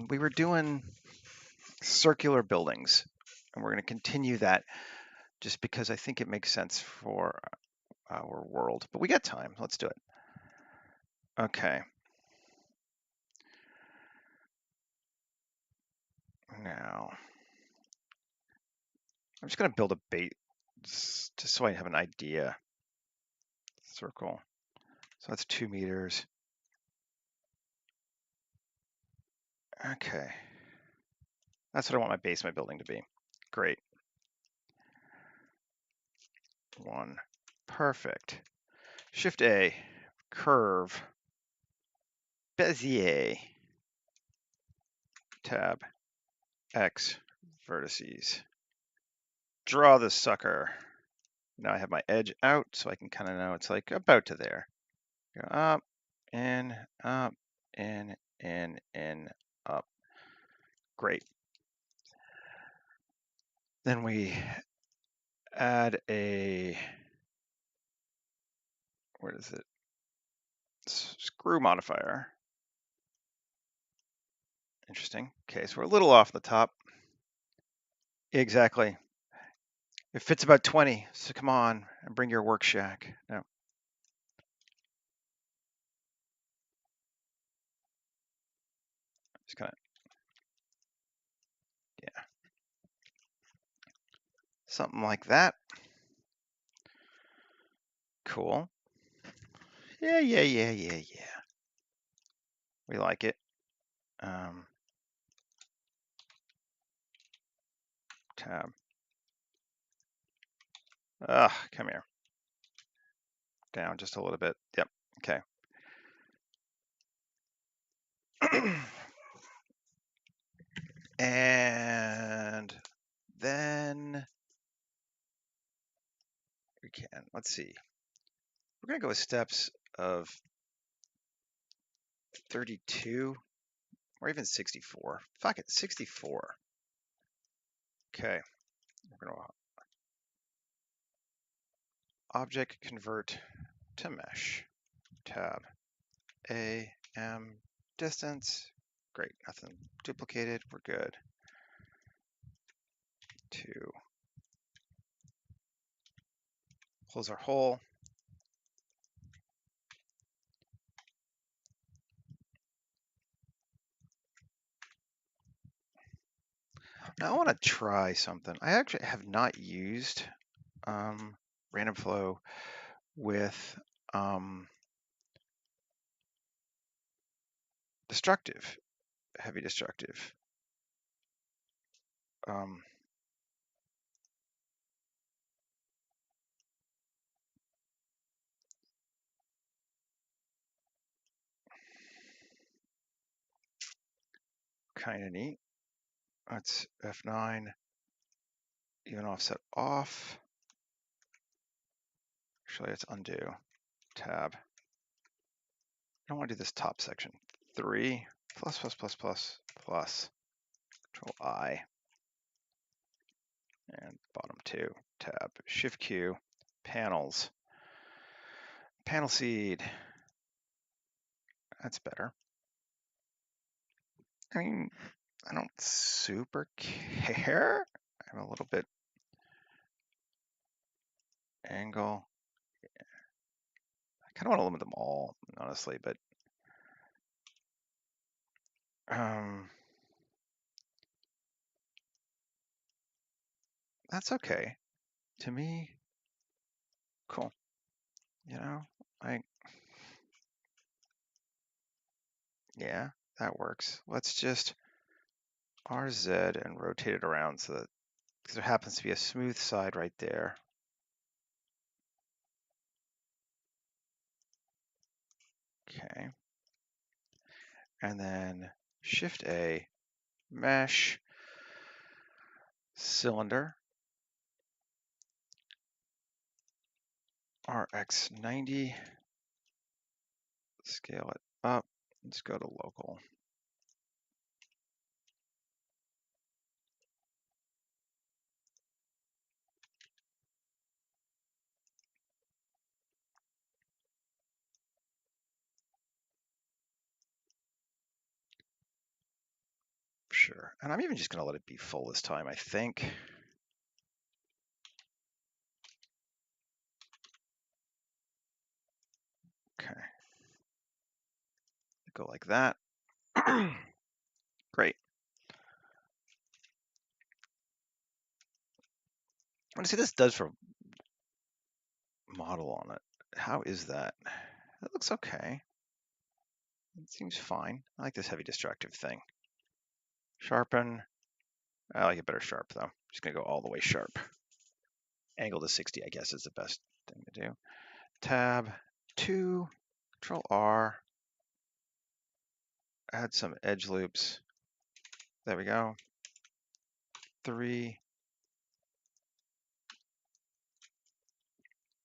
We were doing circular buildings, and we're going to continue that just because I think it makes sense for our world. But we got time. Let's do it. Okay. Now, I'm just going to build a base just so I have an idea. Circle. So that's 2 meters. Okay. That's what I want my base of my building to be. Great. 1. Perfect. Shift A. Curve. Bezier. Tab. X. Vertices. Draw this sucker. Now I have my edge out, so I can kind of know it's like about to there. Go up, in, up, in, up. Great. Then we add a, what is it? Screw modifier. Interesting. Okay, so we're a little off the top. Exactly. It fits about 20, so come on and bring your work shack. No. Just kind of, yeah. Something like that. Cool. Yeah. We like it. Tab. Come here. Down just a little bit. Yep. Okay. And then we can, let's see. We're going to go with steps of 32 or even 64. Fuck it, 64. Okay. We're going to object convert to mesh. Tab. AM distance. Great. Nothing duplicated. We're good. 2. Close our hole. Now I want to try something. I actually have not used random flow with destructive, heavy destructive. Kind of neat. That's F9, even offset off. Actually, it's undo. Tab. I don't want to do this top section. 3 plus. Control I. And bottom 2. Tab. Shift Q. Panels. Panel seed. That's better. I mean, I don't super care. I'm a little bit angle. I kind of want to limit them all, honestly, but that's okay. To me, cool. You know, yeah, that works. Let's just RZ and rotate it around so that, because there happens to be a smooth side right there. Okay. And then Shift A, mesh, cylinder, RX90, scale it up. Let's go to local. Sure. And I'm even just going to let it be full this time, I think. Okay. Go like that. Great. I want to see what this does for model on it. How is that? That looks okay. It seems fine. I like this heavy destructive thing. Sharpen. I like it better sharp though. Just gonna go all the way sharp. Angle to 60, I guess, is the best thing to do. Tab 2, Control R. Add some edge loops. There we go. 3.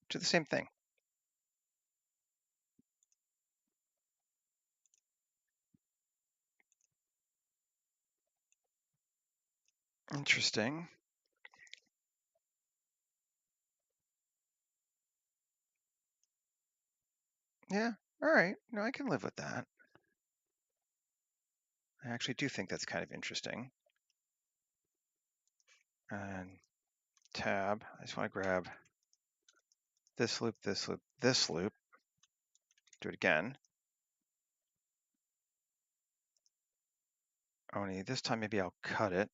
Do the same thing. Interesting. Yeah, all right. No, I can live with that. I actually do think that's kind of interesting. And tab, I just want to grab this loop, this loop, this loop. Do it again. Only this time maybe I'll cut it.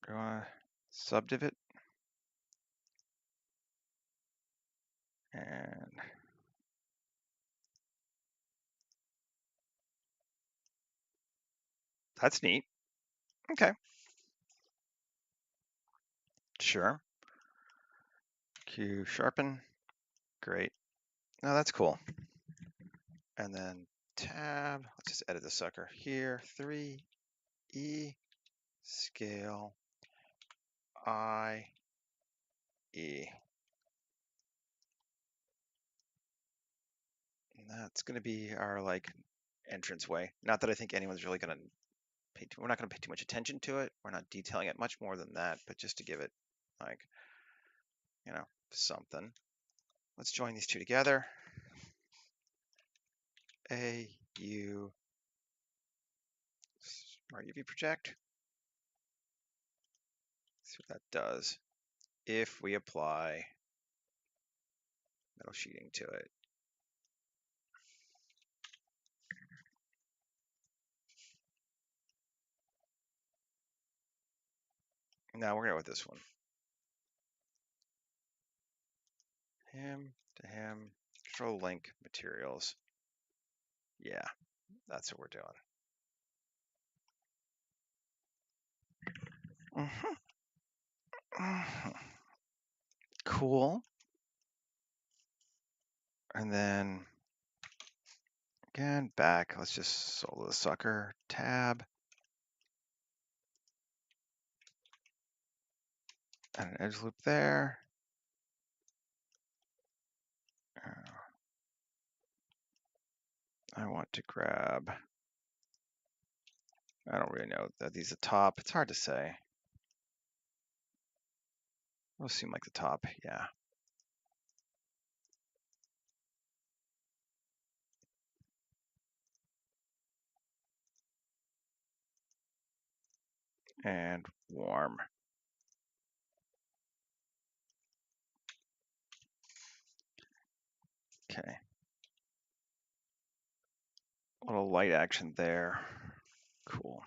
Go on, subdivot. And that's neat. Okay. Sure. Q sharpen. Great. No, that's cool. And then tab. Let's just edit the sucker here. 3E scale I E. And that's going to be our like entranceway. Not that I think anyone's really going to we're not going to pay too much attention to it. We're not detailing it much more than that, but just to give it like, you know, something. Let's join these two together. A, U, Smart UV project. See what that does if we apply metal sheeting to it. Now we're going with this one. Him to him, control link materials. Yeah, that's what we're doing. Cool. And then again, back, let's just solo the sucker, tab. And an edge loop there. I want to grab, I don't really know that these are top. It's hard to say. It'll seem like the top, yeah. And warm. Okay. A little light action there. Cool.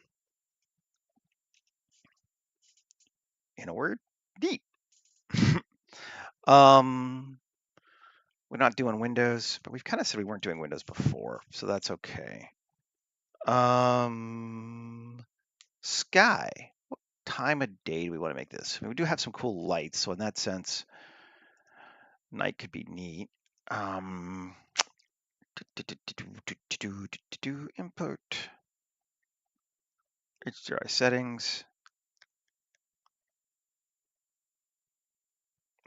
In a word, neat. We're not doing Windows, but we've kind of said we weren't doing Windows before, so that's okay. Sky. What time of day do we want to make this? I mean, we do have some cool lights, so in that sense, night could be neat. Import HDRI settings.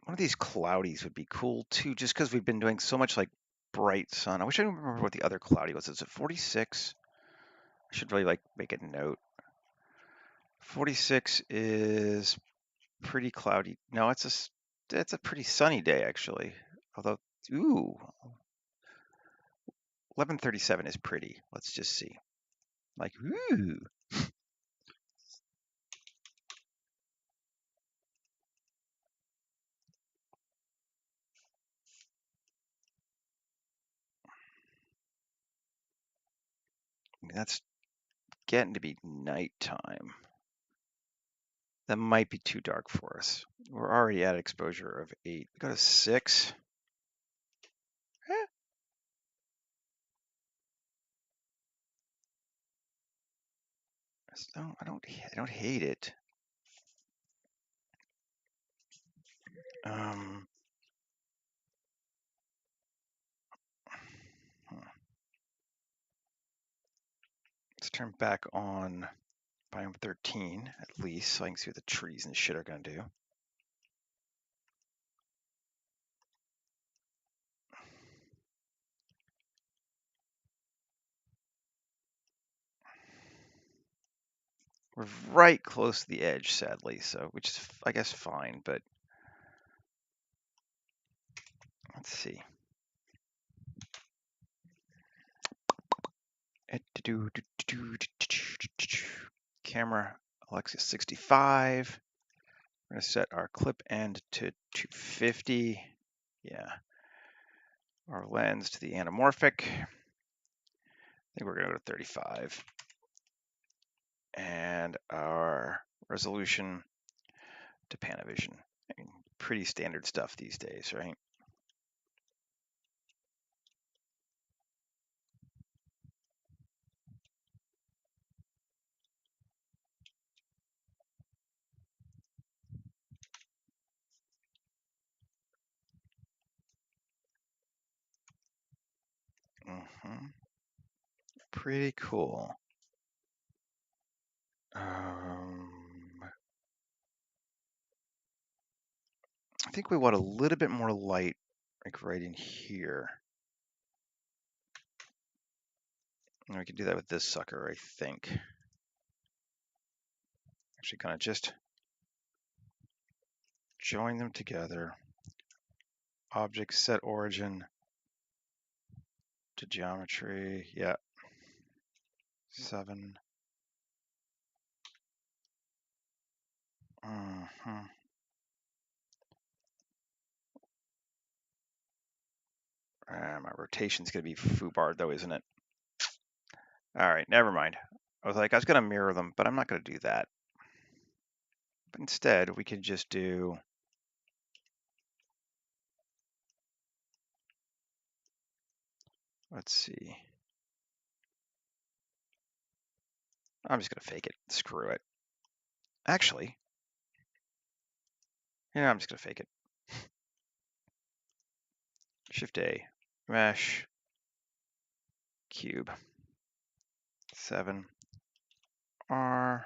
One of these cloudies would be cool too, just because we've been doing so much like bright sun. I wish I remember what the other cloudy was. Is it 46? I should really like make a note. 46 is pretty cloudy. No, it's a pretty sunny day actually. Although, ooh, 11:37 is pretty. Let's just see. Like, ooh. That's getting to be nighttime. That might be too dark for us. We're already at exposure of 8. We go to 6. Eh, I don't hate it. Um, let's turn back on biome 13 at least, so I can see what the trees and shit are gonna do. We're right close to the edge, sadly, so which is, I guess, fine, but let's see. Camera, Alexa 65. We're gonna set our clip end to 250. Yeah. Our lens to the anamorphic. I think we're gonna go to 35. And our resolution to Panavision. I mean, pretty standard stuff these days, right? Pretty cool. I think we want a little bit more light, like right in here. And we can do that with this sucker, I think. Actually, kind of just join them together. Object set origin to geometry. Yeah. 7. My rotation's gonna be foobarred though, isn't it? All right, never mind. I was gonna mirror them, but I'm not gonna do that. But instead, we can just do. Let's see. I'm just gonna fake it. Screw it. Actually, yeah, I'm just gonna fake it. Shift A, mesh, cube, 7, R.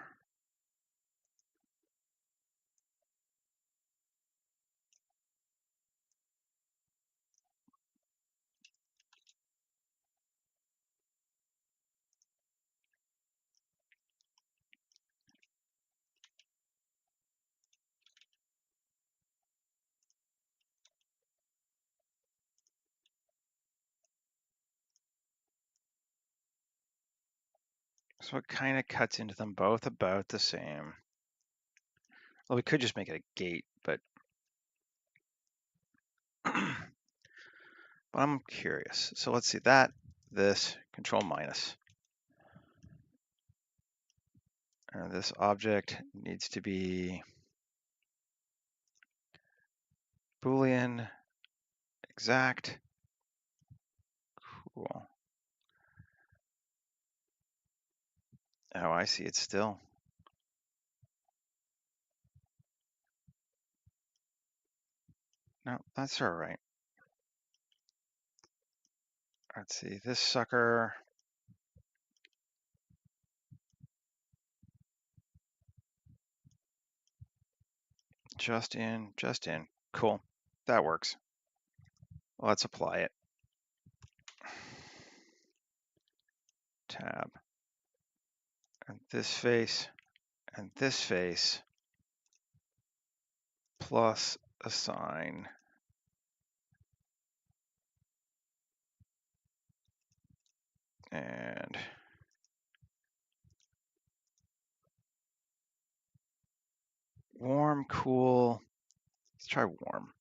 So it kind of cuts into them both about the same. Well, we could just make it a gate, but but I'm curious. So let's see that, this, control minus. And this object needs to be Boolean, exact. Cool. Oh, I see it still. No, that's all right. Let's see, this sucker. Just in, just in. Cool. That works. Let's apply it. Tab. And this face, and this face, plus assign. And warm, cool. Let's try warm.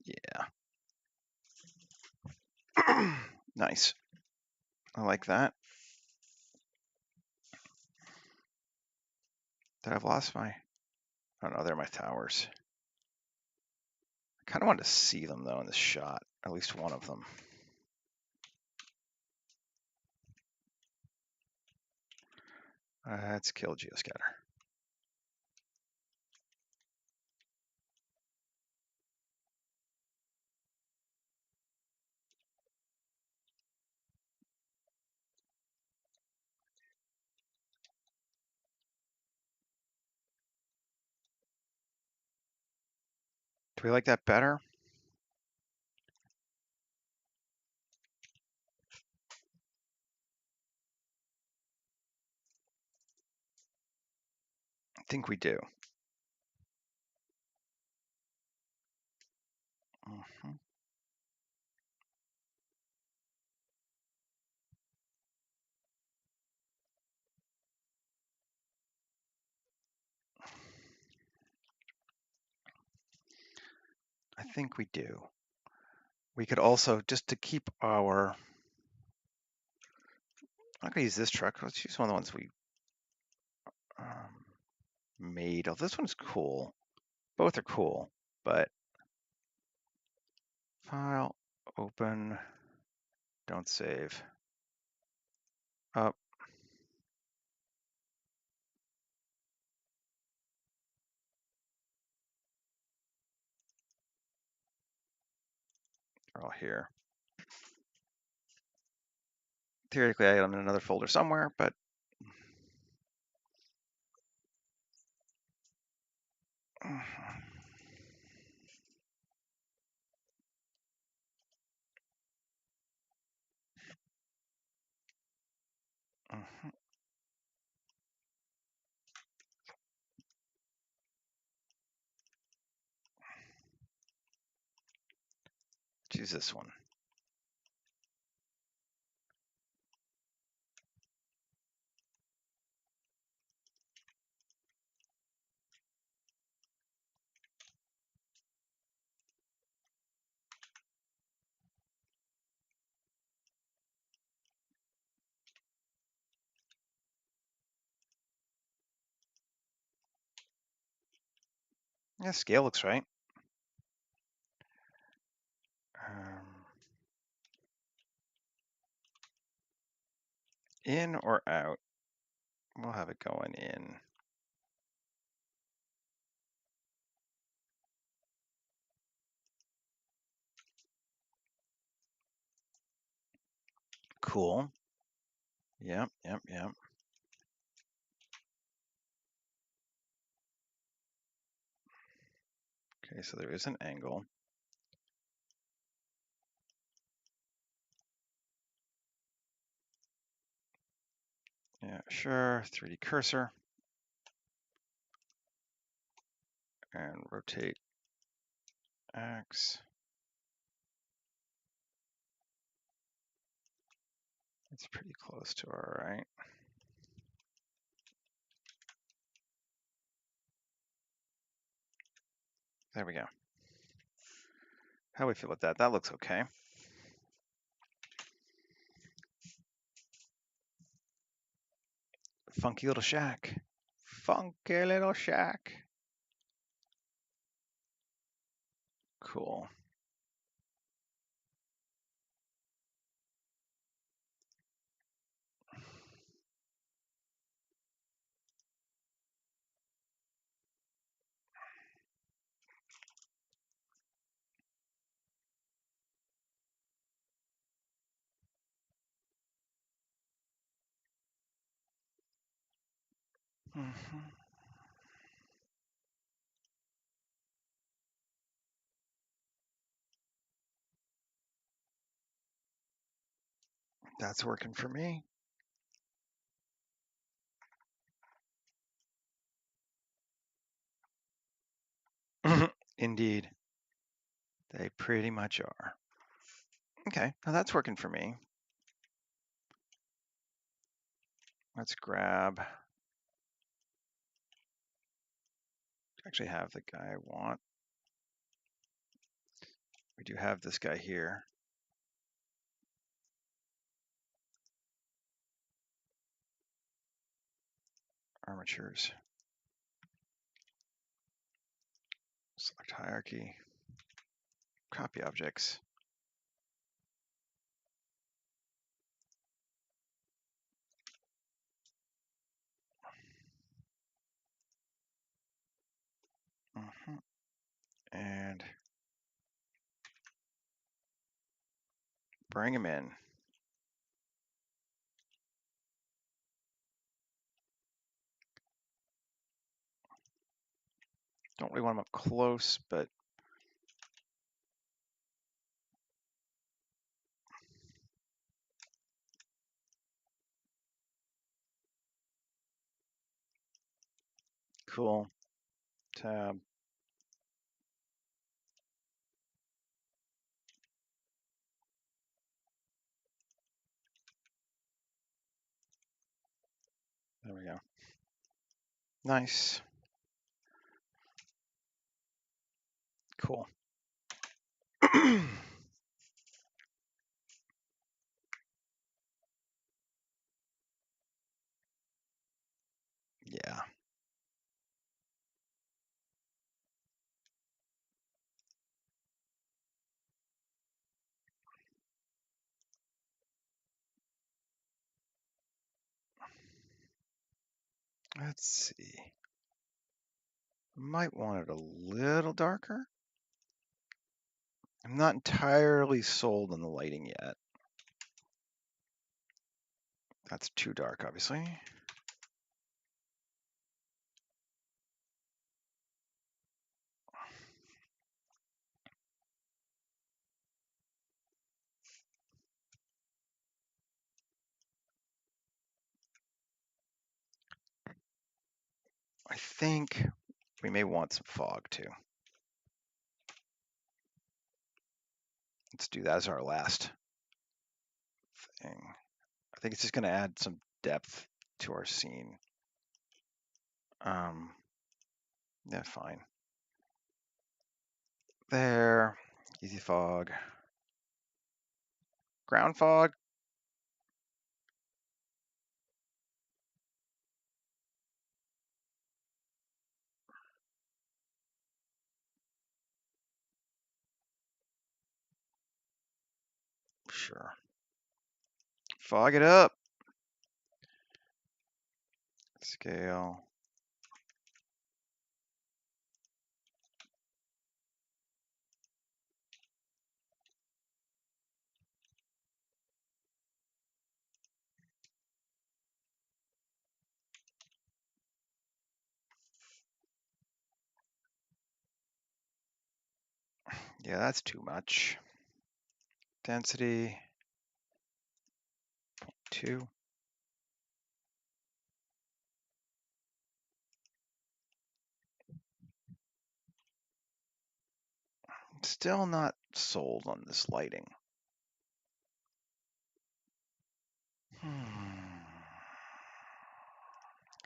Yeah. Nice. I like that. Did I've lost my? Oh no, they're my towers. I kind of wanted to see them though in this shot, at least one of them. Let's kill Geoscatter. Do we like that better? I think we do. Mhm. I think we do. We could also, just to keep our, I'm not gonna use this truck. Let's use one of the ones we made. Oh, this one's cool. Both are cool, but file, open, don't save. Up. They're all here. Theoretically, I am in another folder somewhere, but let's use this one. Yeah, scale looks right. In or out? We'll have it going in. Cool. Yep, yep, yep. Okay, so there is an angle. Yeah, sure. 3D cursor. And rotate X. It's pretty close to our right. There we go. How do we feel about that? That looks okay. Funky little shack. Funky little shack. Cool. Mhm. That's working for me. Indeed, they pretty much are. Okay, now that's working for me. Let's grab, actually have the guy I want. We do have this guy here. Armatures. Select hierarchy. Copy objects. And bring him in. Don't really want him up close, but cool. Tab. There we go. Nice. Cool. Yeah. Let's see. Might want it a little darker. I'm not entirely sold on the lighting yet. That's too dark, obviously. I think we may want some fog too. Let's do that as our last thing. I think it's just going to add some depth to our scene. Yeah, fine. There, easy fog. Ground fog. Sure. Fog it up. Scale. Yeah, that's too much. Density. 2. Still not sold on this lighting.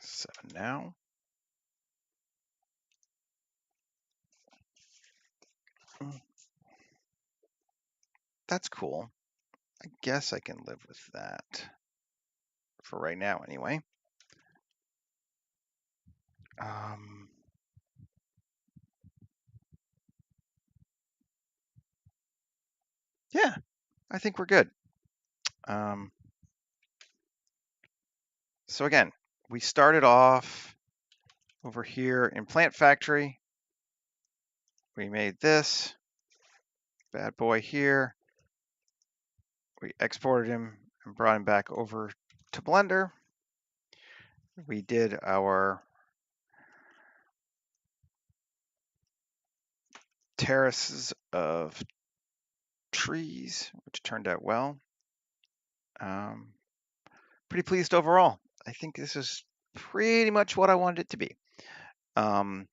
7 now. That's cool. I guess I can live with that. For right now, anyway. yeah, I think we're good. So again, we started off over here in Plant Factory. We made this bad boy here. We exported him and brought him back over to Blender. We did our terraces of trees, which turned out well. Pretty pleased overall. I think this is pretty much what I wanted it to be. Yeah.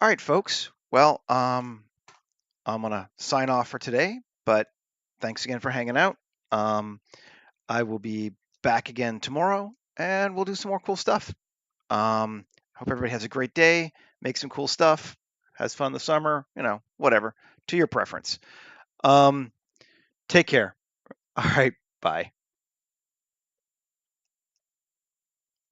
All right, folks. Well, I'm gonna sign off for today, but thanks again for hanging out. I will be back again tomorrow, and we'll do some more cool stuff. Hope everybody has a great day, make some cool stuff, has fun this summer, whatever, to your preference. Take care. All right, bye.